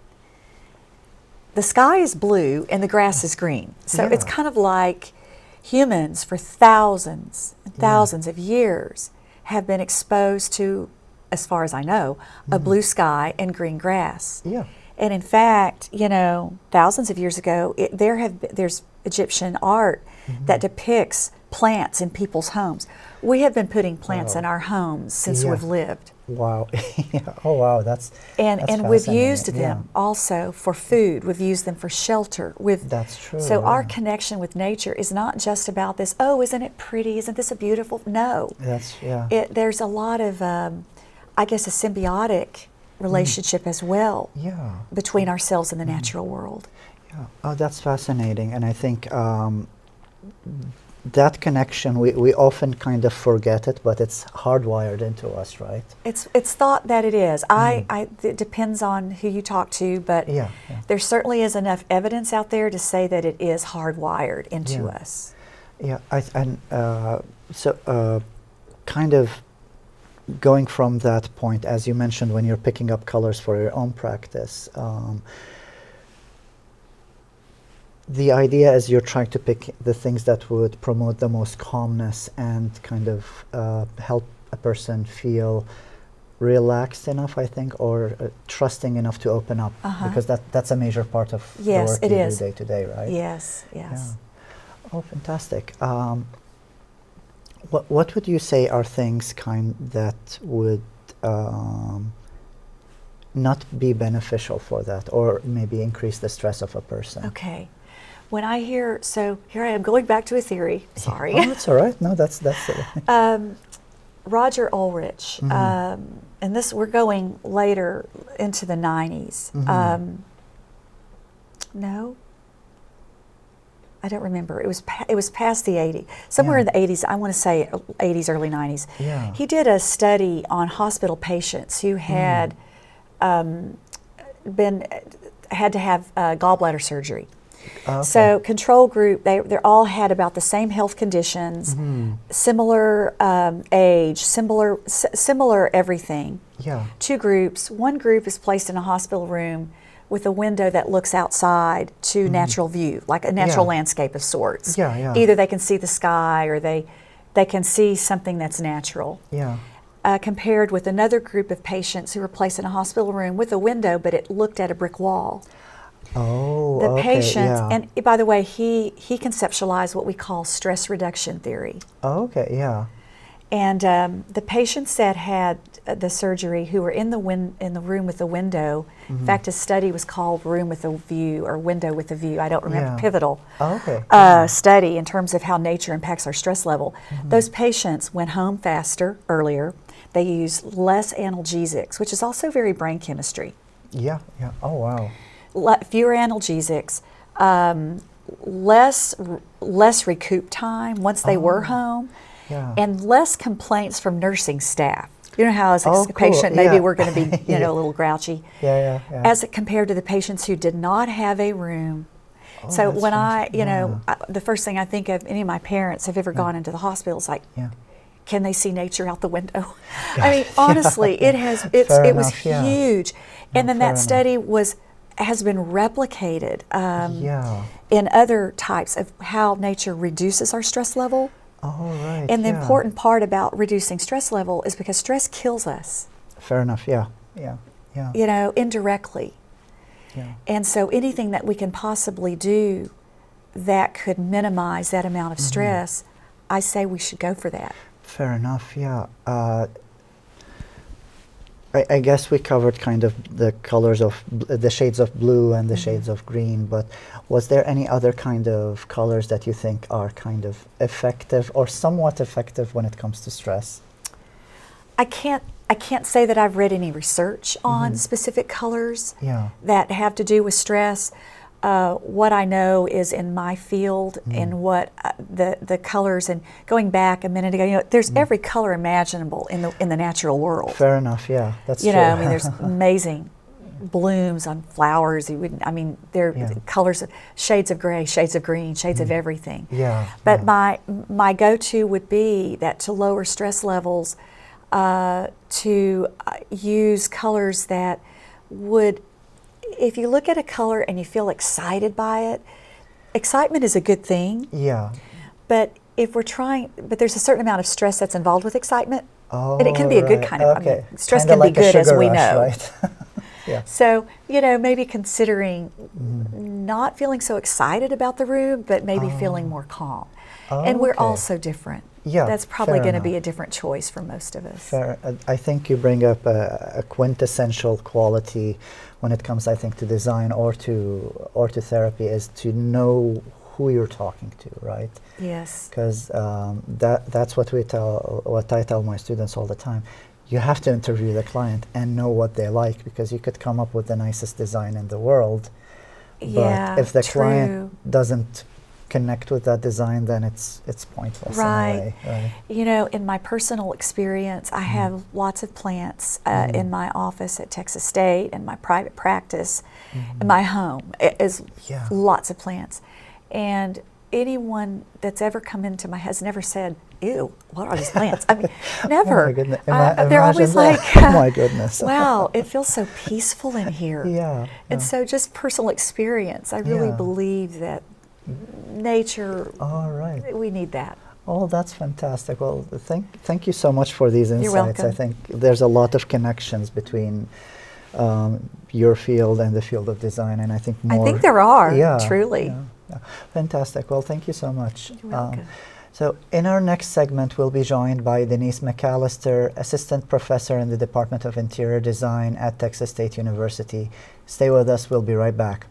Speaker 5: The sky is blue and the grass is green. So it's
Speaker 1: Yeah.
Speaker 5: kind of like humans for thousands and thousands of years have been exposed to, as far as I know, a blue sky and green grass.
Speaker 1: Yeah.
Speaker 5: And in fact, you know, thousands of years ago, there's Egyptian art that depicts plants in people's homes. We have been putting plants
Speaker 1: Wow.
Speaker 5: in our homes since
Speaker 1: Yeah.
Speaker 5: we've lived.
Speaker 1: Wow. Yeah. Oh, wow. That's
Speaker 5: And we've
Speaker 1: fascinating.
Speaker 5: used them also for food. We've used them for shelter.
Speaker 1: That's true.
Speaker 5: So our
Speaker 1: yeah.
Speaker 5: connection with nature is not just about this, oh, isn't it pretty? Isn't this a beautiful? No.
Speaker 1: That's yeah.
Speaker 5: There's a lot of, I guess, a symbiotic relationship as well
Speaker 1: Yeah.
Speaker 5: between ourselves and the natural world.
Speaker 1: Yeah. Oh, that's fascinating. And I think that connection, we often kind of forget it, but it's hardwired into us, right?
Speaker 5: It's thought that it is. It depends on who you talk to, but
Speaker 1: Yeah. Yeah.
Speaker 5: there certainly is enough evidence out there to say that it is hardwired into
Speaker 1: Yeah.
Speaker 5: us.
Speaker 1: Yeah. Kind of going from that point, as you mentioned, when you're picking up colors for your own practice, the idea is you're trying to pick the things that would promote the most calmness and kind of help a person feel relaxed enough, I think, or trusting enough to open up, because that's a major part of the
Speaker 5: Yes,
Speaker 1: work
Speaker 5: it
Speaker 1: you
Speaker 5: is.
Speaker 1: do day to day, right?
Speaker 5: Yes, yes.
Speaker 1: Yeah. Oh, fantastic. What would you say are things that would not be beneficial for that, or maybe increase the stress of a person?
Speaker 5: Okay. When I hear, so here I am going back to a theory, sorry.
Speaker 1: Oh, that's all right. No, that's
Speaker 5: Roger Ulrich, and this, we're going later into the 90s. No, I don't remember. It was past the 80s. Somewhere
Speaker 1: Yeah.
Speaker 5: in the 80s, I want to say 80s, early 90s.
Speaker 1: Yeah.
Speaker 5: He did a study on hospital patients who had had to have gallbladder surgery.
Speaker 1: Okay.
Speaker 5: So control group, they all had about the same health conditions, similar age, similar everything.
Speaker 1: Yeah.
Speaker 5: Two groups. One group is placed in a hospital room with a window that looks outside to natural view, like a natural
Speaker 1: Yeah.
Speaker 5: landscape of sorts.
Speaker 1: Yeah, yeah.
Speaker 5: Either they can see the sky or they can see something that's natural.
Speaker 1: Yeah.
Speaker 5: Compared with another group of patients who were placed in a hospital room with a window, but it looked at a brick wall.
Speaker 1: Oh,
Speaker 5: The
Speaker 1: okay,
Speaker 5: patients,
Speaker 1: yeah.
Speaker 5: and by the way, he conceptualized what we call stress reduction theory.
Speaker 1: Oh, okay, yeah.
Speaker 5: And the patients that had the surgery who were in the room with the window, in fact, his study was called Room with a View or Window with a View. I don't remember,
Speaker 1: Yeah.
Speaker 5: pivotal
Speaker 1: Oh, okay.
Speaker 5: study in terms of how nature impacts our stress level. Those patients went home faster, earlier. They used less analgesics, which is also very brain chemistry.
Speaker 1: Yeah, yeah. Oh, wow.
Speaker 5: Fewer analgesics, less recoup time once they were home,
Speaker 1: Yeah.
Speaker 5: and less complaints from nursing staff. You know how as a
Speaker 1: Oh, cool,
Speaker 5: patient, maybe
Speaker 1: yeah.
Speaker 5: we're going to be a little grouchy,
Speaker 1: Yeah, yeah, yeah.
Speaker 5: as it compared to the patients who did not have a room. So
Speaker 1: that's
Speaker 5: when
Speaker 1: fantastic.
Speaker 5: the first thing I think of, any of my parents have ever gone into the hospital, is like,
Speaker 1: Yeah.
Speaker 5: can they see nature out the window? I mean, honestly, it was
Speaker 1: enough, yeah.
Speaker 5: huge. And then
Speaker 1: fair
Speaker 5: that
Speaker 1: enough.
Speaker 5: study has been replicated
Speaker 1: Yeah.
Speaker 5: in other types of how nature reduces our stress level.
Speaker 1: Oh, right.
Speaker 5: And the
Speaker 1: yeah.
Speaker 5: important part about reducing stress level is because stress kills us,
Speaker 1: Fair enough, yeah. Yeah. Yeah.
Speaker 5: you know, indirectly.
Speaker 1: Yeah.
Speaker 5: And so anything that we can possibly do that could minimize that amount of stress, I say we should go for that.
Speaker 1: Fair enough, yeah. I guess we covered kind of the colors of the shades of blue and the shades of green, but was there any other kind of colors that you think are kind of effective or somewhat effective when it comes to stress?
Speaker 5: I can't say that I've read any research on specific colors
Speaker 1: Yeah.
Speaker 5: that have to do with stress. What I know is in my field and what the colors, and going back a minute ago, you know, there's every color imaginable in the natural world.
Speaker 1: Fair enough, yeah. That's
Speaker 5: You
Speaker 1: true.
Speaker 5: know, I mean, there's amazing blooms on flowers. You wouldn't. I mean, they're
Speaker 1: Yeah.
Speaker 5: colors, shades of gray, shades of green, shades of everything.
Speaker 1: Yeah.
Speaker 5: But
Speaker 1: yeah.
Speaker 5: my go-to would be that to lower stress levels, to use colors that would. If you look at a color and you feel excited by it, excitement is a good thing.
Speaker 1: Yeah.
Speaker 5: But if we're trying, but there's a certain amount of stress that's involved with excitement,
Speaker 1: Oh,
Speaker 5: and it can be a good
Speaker 1: right.
Speaker 5: kind of.
Speaker 1: Okay.
Speaker 5: I mean, stress
Speaker 1: Kinda
Speaker 5: can
Speaker 1: like
Speaker 5: be
Speaker 1: a
Speaker 5: good, as
Speaker 1: sugar
Speaker 5: we
Speaker 1: rush,
Speaker 5: know.
Speaker 1: Right? Yeah.
Speaker 5: So, you know, maybe considering not feeling so excited about the room, but maybe feeling more calm. And we're
Speaker 1: Okay.
Speaker 5: all so different.
Speaker 1: Yeah,
Speaker 5: That's probably
Speaker 1: fair
Speaker 5: going to be
Speaker 1: enough.
Speaker 5: a different choice for most of us.
Speaker 1: Fair. I think you bring up a quintessential quality when it comes, I think, to design or to therapy, is to know who you're talking to, right?
Speaker 5: Yes.
Speaker 1: Because that's what I tell my students all the time. You have to interview the client and know what they like, because you could come up with the nicest design in the world,
Speaker 5: Yeah,
Speaker 1: but if the
Speaker 5: true.
Speaker 1: client doesn't connect with that design, then it's pointless in a way, right?
Speaker 5: You know, in my personal experience, I have lots of plants in my office at Texas State, and my private practice, and my home is
Speaker 1: Yeah.
Speaker 5: lots of plants. And anyone that's ever come into my has never said, "Ew, what are these plants?" I mean, never.
Speaker 1: Oh my goodness.
Speaker 5: They're always
Speaker 1: Imagine
Speaker 5: like,
Speaker 1: that. Oh my goodness.
Speaker 5: "Wow, it feels so peaceful in here."
Speaker 1: Yeah.
Speaker 5: And so, just personal experience, I really
Speaker 1: Yeah.
Speaker 5: believe that nature,
Speaker 1: All right.
Speaker 5: we need that.
Speaker 1: Oh, that's fantastic. Well, thank you so much for these insights.
Speaker 5: You're welcome.
Speaker 1: I think there's a lot of connections between your field and the field of design, and I think more.
Speaker 5: I think there are,
Speaker 1: Yeah,
Speaker 5: truly.
Speaker 1: yeah. Fantastic. Well, thank you so much.
Speaker 5: You're welcome.
Speaker 1: So in our next segment, we'll be joined by Denise McAllister, Assistant Professor in the Department of Interior Design at Texas State University. Stay with us. We'll be right back.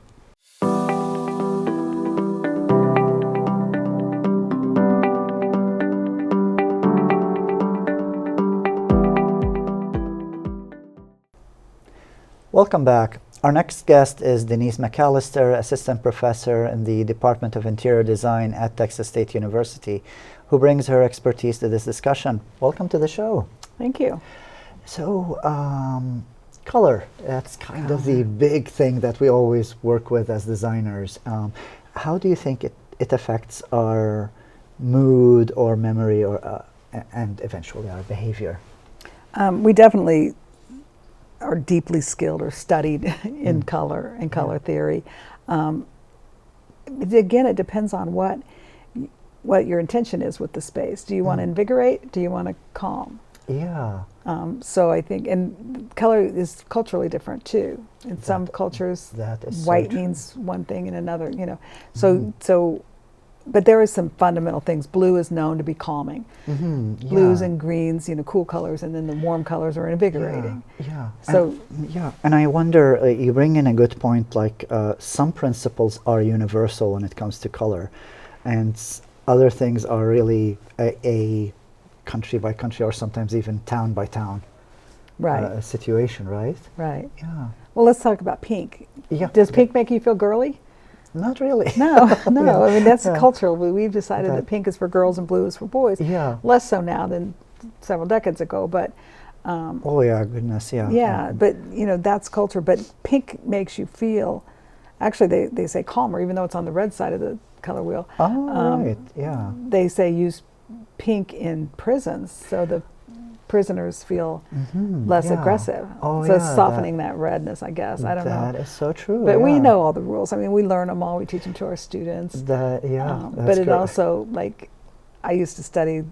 Speaker 1: Welcome back. Our next guest is Denise McAllister, Assistant Professor in the Department of Interior Design at Texas State University, who brings her expertise to this discussion. Welcome to the show.
Speaker 6: Thank you.
Speaker 1: So, color, that's kind of the big thing that we always work with as designers. How do you think it affects our mood or memory or and eventually our behavior?
Speaker 6: We definitely are deeply skilled or studied in color and color theory. Again, it depends on what your intention is with the space. Do you want to invigorate? Do you want to calm?
Speaker 1: Yeah.
Speaker 6: So I think, and color is culturally different too. In some cultures,
Speaker 1: that is so
Speaker 6: white
Speaker 1: true.
Speaker 6: means one thing, in another, So, but there is some fundamental things. Blue is known to be calming. Blues and greens, cool colors, and then the warm colors are invigorating.
Speaker 1: Yeah.
Speaker 6: So-
Speaker 1: And I wonder, you bring in a good point. Like some principles are universal when it comes to color, and other things are really a country by country, or sometimes even town by town
Speaker 6: Right,
Speaker 1: situation, right?
Speaker 6: right.
Speaker 1: Yeah.
Speaker 6: Well, let's talk about pink.
Speaker 1: Yeah.
Speaker 6: Does pink make you feel girly?
Speaker 1: Not really.
Speaker 6: No, no.
Speaker 1: Yeah.
Speaker 6: I mean, that's
Speaker 1: Yeah.
Speaker 6: cultural. We've decided
Speaker 1: That-
Speaker 6: that pink is for girls and blue is for boys.
Speaker 1: Yeah.
Speaker 6: Less so now than several decades ago, but
Speaker 1: Oh yeah, goodness, yeah.
Speaker 6: yeah, but that's culture. But pink makes you feel, actually they say calmer, even though it's on the red side of the color wheel.
Speaker 1: Oh right, yeah.
Speaker 6: They say use pink in prisons so the prisoners feel less
Speaker 1: yeah.
Speaker 6: aggressive.
Speaker 1: Oh,
Speaker 6: so
Speaker 1: yeah,
Speaker 6: it's softening that redness, I guess. I don't
Speaker 1: That
Speaker 6: know.
Speaker 1: is so true.
Speaker 6: But we
Speaker 1: yeah.
Speaker 6: know all the rules. I mean, we learn them all. We teach them to our students.
Speaker 1: That yeah.
Speaker 6: But
Speaker 1: that's
Speaker 6: it
Speaker 1: great.
Speaker 6: also, like, I used to study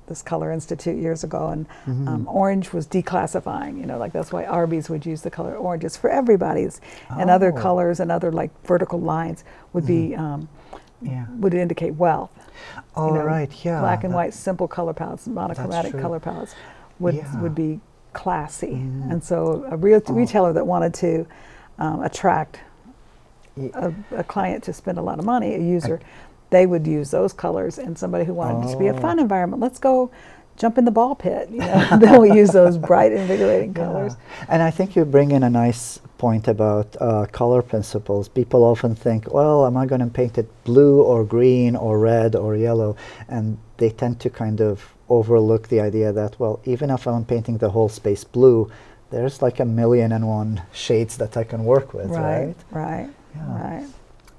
Speaker 6: this Color Institute years ago, and orange was declassifying, like that's why Arby's would use the color orange. It's for everybody's. And other
Speaker 1: Oh.
Speaker 6: colors and other, like, vertical lines would be,
Speaker 1: Yeah.
Speaker 6: would indicate wealth.
Speaker 1: Oh right, yeah.
Speaker 6: Black and
Speaker 1: that-
Speaker 6: white, simple color palettes, monochromatic
Speaker 1: true.
Speaker 6: color palettes would
Speaker 1: Yeah.
Speaker 6: would be classy. And so a retailer that wanted to attract
Speaker 1: Ye-
Speaker 6: a client to spend a lot of money, a user, they would use those colors. And somebody who wanted it to be a fun environment, let's go jump in the ball pit. They'll use those bright, invigorating colors.
Speaker 1: Yeah. And I think you bring in a nice point about color principles. People often think, well, am I going to paint it blue or green or red or yellow? And they tend to kind of overlook the idea that, well, even if I'm painting the whole space blue, there's like 1,000,001 shades that I can work with, right?
Speaker 6: Right.
Speaker 1: Yeah.
Speaker 6: Right.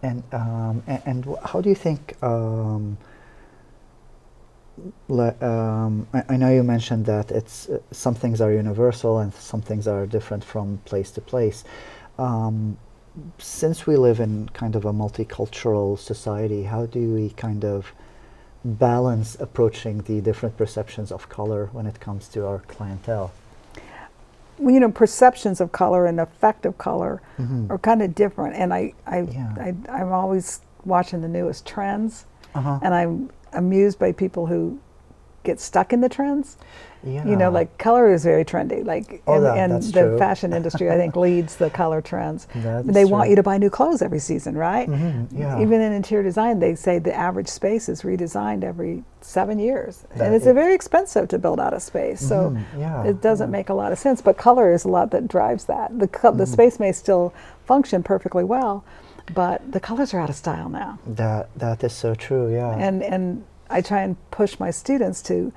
Speaker 1: And how do you think? I know you mentioned that it's some things are universal and some things are different from place to place. Since we live in kind of a multicultural society, how do we kind of balance approaching the different perceptions of color when it comes to our clientele?
Speaker 6: Well, perceptions of color and effect of color are kind of different. And I'm always watching the newest trends.
Speaker 1: Uh-huh.
Speaker 6: And amused by people who get stuck in the trends.
Speaker 1: Yeah.
Speaker 6: You know, like color is very trendy. Like,
Speaker 1: Oh,
Speaker 6: and
Speaker 1: that's
Speaker 6: the
Speaker 1: true.
Speaker 6: fashion industry, I think, leads the color trends.
Speaker 1: That
Speaker 6: They
Speaker 1: is
Speaker 6: want
Speaker 1: true.
Speaker 6: you to buy new clothes every season, right?
Speaker 1: Yeah.
Speaker 6: Even in interior design, they say the average space is redesigned every 7 years,
Speaker 1: That
Speaker 6: and it's
Speaker 1: i-
Speaker 6: very expensive to build out a space. So
Speaker 1: yeah,
Speaker 6: it doesn't make a lot of sense. But color is a lot that drives that. The space may still function perfectly well, but the colors are out of style now.
Speaker 1: That is so true. Yeah.
Speaker 6: And I try and push my students to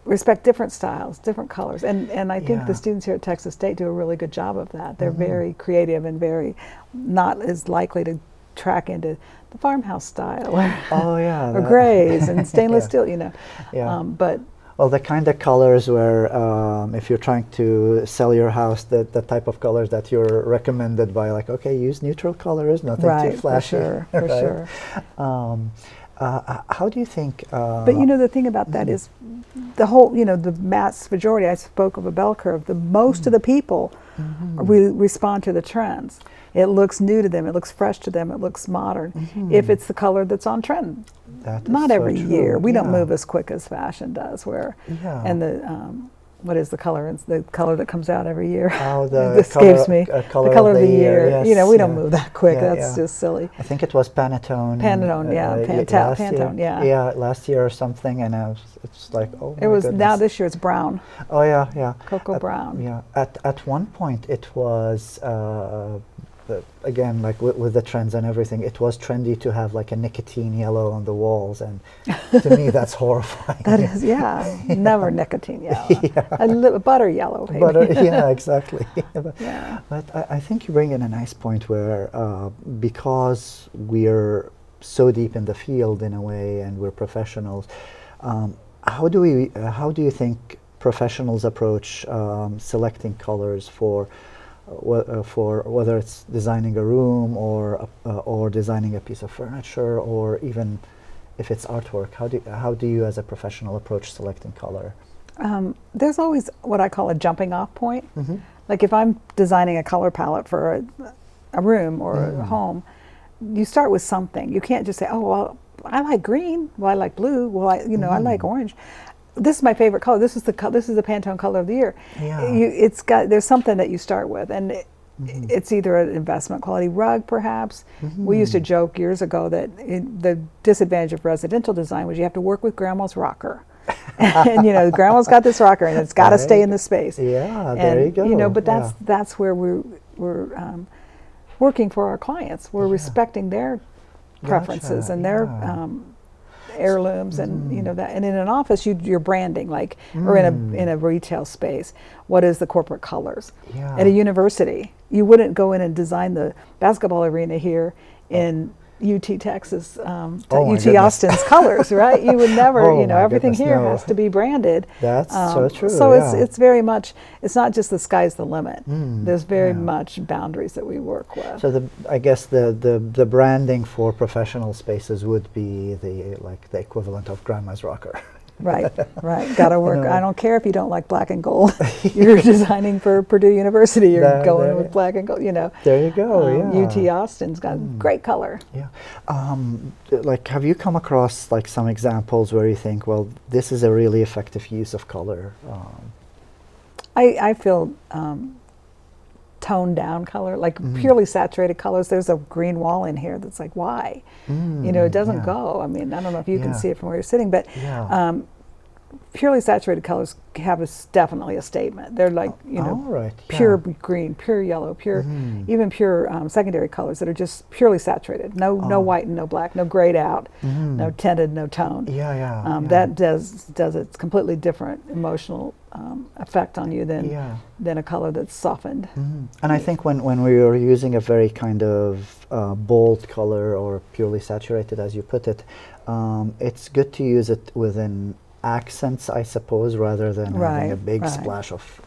Speaker 6: respect different styles, different colors, and I think
Speaker 1: Yeah.
Speaker 6: the students here at Texas State do a really good job of that. They're very creative and very not as likely to track into the farmhouse style
Speaker 1: Oh yeah.
Speaker 6: or
Speaker 1: that-
Speaker 6: grays and stainless
Speaker 1: Yeah.
Speaker 6: steel, you know.
Speaker 1: Yeah.
Speaker 6: But
Speaker 1: Well, the kind of colors where, if you're trying to sell your house, the type of colors that you're recommended by, like, okay, use neutral colors, nothing
Speaker 6: right,
Speaker 1: too flashy.
Speaker 6: for sure, for
Speaker 1: right?
Speaker 6: sure.
Speaker 1: How do you think?
Speaker 6: But you know, the thing about that is the whole, you know, the mass majority, I spoke of a bell curve, the most of the people respond to the trends. It looks new to them, it looks fresh to them, it looks modern. If it's the color that's on trend,
Speaker 1: that is
Speaker 6: not
Speaker 1: so
Speaker 6: every year.
Speaker 1: true.
Speaker 6: We don't
Speaker 1: Yeah.
Speaker 6: move as quick as fashion does, where,
Speaker 1: Yeah.
Speaker 6: and the, what is the color? It's the color that comes out every year.
Speaker 1: Oh, the
Speaker 6: It escapes
Speaker 1: color-
Speaker 6: me.
Speaker 1: color
Speaker 6: the color
Speaker 1: of
Speaker 6: of the
Speaker 1: the
Speaker 6: year.
Speaker 1: year,
Speaker 6: You know,
Speaker 1: yes,
Speaker 6: we don't
Speaker 1: yeah.
Speaker 6: move that quick.
Speaker 1: Yeah,
Speaker 6: That's
Speaker 1: yeah.
Speaker 6: just silly.
Speaker 1: I think it was Pantone.
Speaker 6: Pantone, yeah,
Speaker 1: last
Speaker 6: Pantone,
Speaker 1: year.
Speaker 6: yeah.
Speaker 1: Yeah, last year or something, and it's like, oh
Speaker 6: It
Speaker 1: my
Speaker 6: was
Speaker 1: goodness.
Speaker 6: now this year it's brown,
Speaker 1: Oh yeah, yeah.
Speaker 6: cocoa brown.
Speaker 1: Yeah. At one point, it was again, like with the trends and everything, it was trendy to have like a nicotine yellow on the walls, and to me, that's horrifying.
Speaker 6: That is, yeah, never nicotine yellow. A butter yellow, maybe.
Speaker 1: But yeah, exactly. but
Speaker 6: Yeah.
Speaker 1: but I think you bring in a nice point where because we're so deep in the field in a way, and we're professionals, how do you think professionals approach selecting colors for whether it's designing a room or designing a piece of furniture, or even if it's artwork? How do you as a professional approach selecting color?
Speaker 6: There's always what I call a jumping off point. Like if I'm designing a color palette for a room or a home, you start with something. You can't just say, oh, well, I like green. Well, I like blue. Well, I like orange. This is my favorite color. This is the Pantone color of the year.
Speaker 1: Yeah.
Speaker 6: There's something that you start with, and it's either an investment quality rug, perhaps. We used to joke years ago that the disadvantage of residential design was you have to work with grandma's rocker. And you know, grandma's got this rocker, and it's got to stay in the space.
Speaker 1: Yeah,
Speaker 6: And,
Speaker 1: there you go.
Speaker 6: You know, but
Speaker 1: Yeah.
Speaker 6: that's where we're working for our clients. We're respecting their preferences
Speaker 1: Gotcha,
Speaker 6: and their
Speaker 1: yeah.
Speaker 6: heirlooms, and you know that. And in an office, you're branding, like, or in a retail space, what is the corporate colors?
Speaker 1: Yeah.
Speaker 6: At a university, you wouldn't go in and design the basketball arena here in UT Texas,
Speaker 1: Oh my
Speaker 6: UT
Speaker 1: goodness.
Speaker 6: Austin's colors, right? You would never,
Speaker 1: Oh
Speaker 6: you know,
Speaker 1: my
Speaker 6: everything
Speaker 1: goodness,
Speaker 6: here
Speaker 1: no.
Speaker 6: has to be branded.
Speaker 1: That's so true.
Speaker 6: So
Speaker 1: yeah.
Speaker 6: it's very much, it's not just the sky's the limit. There's very
Speaker 1: yeah.
Speaker 6: much boundaries that we work with.
Speaker 1: So I guess the branding for professional spaces would be the equivalent of grandma's rocker.
Speaker 6: Right. Got to work.
Speaker 1: No.
Speaker 6: I don't care if you don't like black and gold. You're designing for Purdue University. You're
Speaker 1: There-
Speaker 6: going
Speaker 1: there-
Speaker 6: with black and gold. You know,
Speaker 1: There you go. yeah.
Speaker 6: UT Austin's got great color.
Speaker 1: Yeah. Like, have you come across like some examples where you think, well, this is a really effective use of color?
Speaker 6: I feel toned down color, like purely saturated colors. There's a green wall in here that's like, why? You know, it doesn't
Speaker 1: yeah.
Speaker 6: go. I mean, I don't know if you can
Speaker 1: Yeah.
Speaker 6: see it from where you're sitting, but
Speaker 1: Yeah.
Speaker 6: purely saturated colors have definitely a statement. They're like, you know,
Speaker 1: All right.
Speaker 6: pure
Speaker 1: yeah.
Speaker 6: green, pure yellow, pure, even pure secondary colors that are just purely saturated. No white and no black, no grayed out, no tinted, no tone.
Speaker 1: Yeah, yeah. yeah.
Speaker 6: That does it's completely different emotional effect on you
Speaker 1: Yeah.
Speaker 6: than a color that's softened.
Speaker 1: And I think when we are using a very kind of bold color or purely saturated, as you put it, it's good to use it within accents, I suppose, rather than having a
Speaker 6: Right,
Speaker 1: big
Speaker 6: right.
Speaker 1: splash of.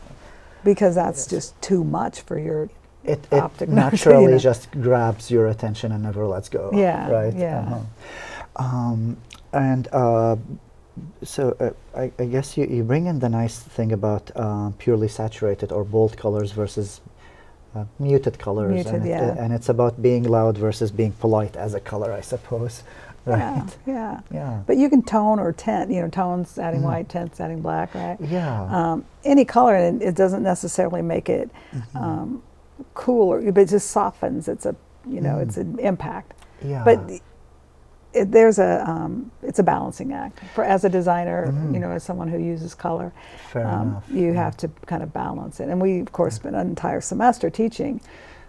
Speaker 6: Because that's just too much for your
Speaker 1: It
Speaker 6: optic nerve,
Speaker 1: naturally
Speaker 6: you know.
Speaker 1: just grabs your attention and never lets go.
Speaker 6: Yeah,
Speaker 1: Right.
Speaker 6: yeah.
Speaker 1: And so I guess you bring in the nice thing about purely saturated or bold colors versus muted colors,
Speaker 6: Muted,
Speaker 1: and,
Speaker 6: yeah.
Speaker 1: and it's about being loud versus being polite as a color, I suppose. right?
Speaker 6: Yeah.
Speaker 1: Yeah.
Speaker 6: But you can tone or tint, tones adding white, tints adding black, right?
Speaker 1: Yeah.
Speaker 6: Any color, and it doesn't necessarily make it cooler, but it just softens. It's it's an impact.
Speaker 1: Yeah.
Speaker 6: But it's a balancing act. As a designer, as someone who uses color,
Speaker 1: Fair enough.
Speaker 6: you have to kind of balance it. And we, of course, spent an entire semester teaching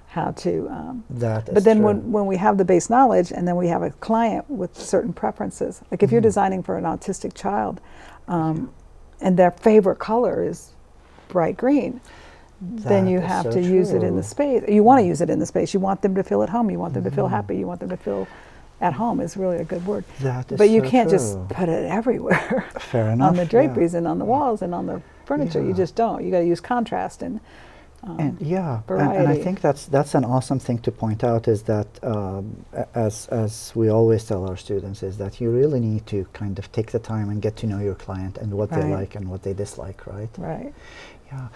Speaker 6: how to.
Speaker 1: That is
Speaker 6: But then
Speaker 1: true.
Speaker 6: when we have the base knowledge, and then we have a client with certain preferences, like if you're designing for an autistic child, and their favorite color is bright green, then
Speaker 1: That
Speaker 6: you
Speaker 1: is
Speaker 6: have
Speaker 1: so
Speaker 6: to use it in the
Speaker 1: true.
Speaker 6: space. You want to use it in the space. You want them to feel at home. You want them to feel happy. You want them to feel at home is really a good word.
Speaker 1: That is
Speaker 6: But you
Speaker 1: so
Speaker 6: can't
Speaker 1: true.
Speaker 6: just put it everywhere
Speaker 1: Fair enough.
Speaker 6: on the
Speaker 1: yeah.
Speaker 6: draperies and on the walls and on the furniture. You
Speaker 1: Yeah.
Speaker 6: just don't. You got to use contrast and
Speaker 1: And and I
Speaker 6: variety.
Speaker 1: think that's an awesome thing to point out is that as we always tell our students is that you really need to kind of take the time and get to know your client and what they
Speaker 6: Right.
Speaker 1: like and what they dislike, right?
Speaker 6: right.
Speaker 1: Yeah.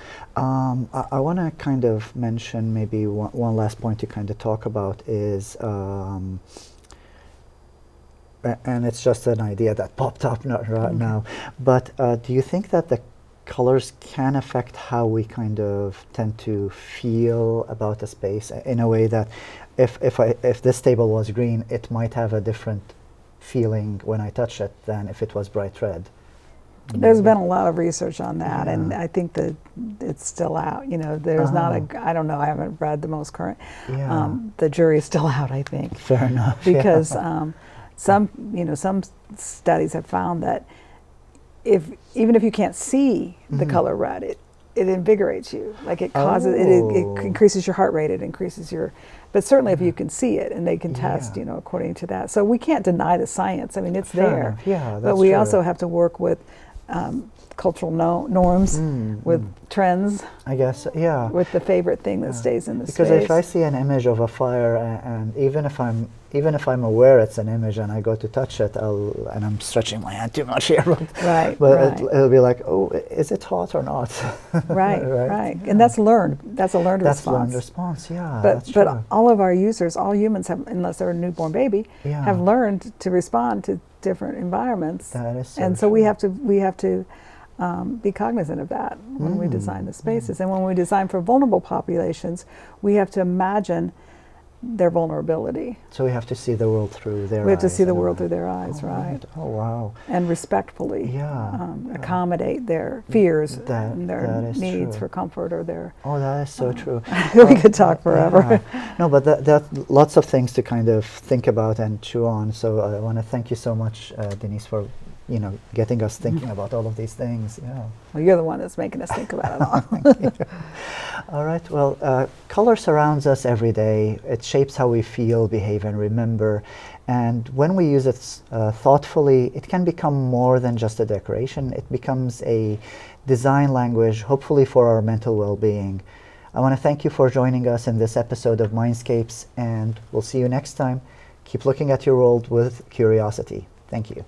Speaker 1: I want to kind of mention maybe one last point to kind of talk about is, and it's just an idea that popped up right now, but do you think that the colors can affect how we kind of tend to feel about a space in a way that if this table was green, it might have a different feeling when I touch it than if it was bright red?
Speaker 6: There's been a lot of research on that, and
Speaker 1: Yeah.
Speaker 6: I think that it's still out. There's not I don't know. I haven't read the most current.
Speaker 1: Yeah.
Speaker 6: The jury's still out, I think,
Speaker 1: Fair enough. yeah.
Speaker 6: because some studies have found that even if you can't see the color red, it invigorates you. Like it causes it
Speaker 1: Oh.
Speaker 6: increases your heart rate. It increases your. But certainly, if you can see it, and they can test,
Speaker 1: Yeah.
Speaker 6: according to that. So we can't deny the science. I mean, it's
Speaker 1: Fair
Speaker 6: there.
Speaker 1: enough. Yeah,
Speaker 6: But
Speaker 1: that's
Speaker 6: we
Speaker 1: true.
Speaker 6: also have to work with cultural norms, with trends,
Speaker 1: I guess, yeah.
Speaker 6: with the favorite thing that stays in the
Speaker 1: Because
Speaker 6: space.
Speaker 1: if I see an image of a fire, and even if I'm aware it's an image and I go to touch it, and I'm stretching my hand too much here,
Speaker 6: Right,
Speaker 1: but
Speaker 6: right.
Speaker 1: it'll be like, oh, is it hot or not?
Speaker 6: right, right, and that's learned. That's a learned
Speaker 1: That's
Speaker 6: response.
Speaker 1: learned response. Yeah,
Speaker 6: But
Speaker 1: that's
Speaker 6: but
Speaker 1: true.
Speaker 6: all of our users, all humans have, unless they're a newborn baby,
Speaker 1: Yeah.
Speaker 6: have learned to respond to different environments.
Speaker 1: That is so
Speaker 6: and so we
Speaker 1: true.
Speaker 6: have to be cognizant of that when we design the spaces. And when we design for vulnerable populations, we have to imagine their vulnerability.
Speaker 1: So we have to see the world through their eyes.
Speaker 6: We have to see the
Speaker 1: in a
Speaker 6: world
Speaker 1: way.
Speaker 6: through their eyes,
Speaker 1: Oh,
Speaker 6: right?
Speaker 1: Oh, wow.
Speaker 6: And respectfully
Speaker 1: Yeah.
Speaker 6: accommodate their fears
Speaker 1: That-
Speaker 6: and their
Speaker 1: that is
Speaker 6: needs
Speaker 1: true.
Speaker 6: for comfort or their.
Speaker 1: Oh, that is so true.
Speaker 6: We could talk forever.
Speaker 1: Yeah. No, but that lots of things to kind of think about and chew on. So I want to thank you so much, Denise, for getting us thinking about all of these things. Yeah.
Speaker 6: Well, you're the one that's making us think about it all.
Speaker 1: All right. Well, color surrounds us every day. It shapes how we feel, behave, and remember. And when we use it thoughtfully, it can become more than just a decoration. It becomes a design language, hopefully for our mental well-being. I want to thank you for joining us in this episode of Mindscapes, and we'll see you next time. Keep looking at your world with curiosity. Thank you.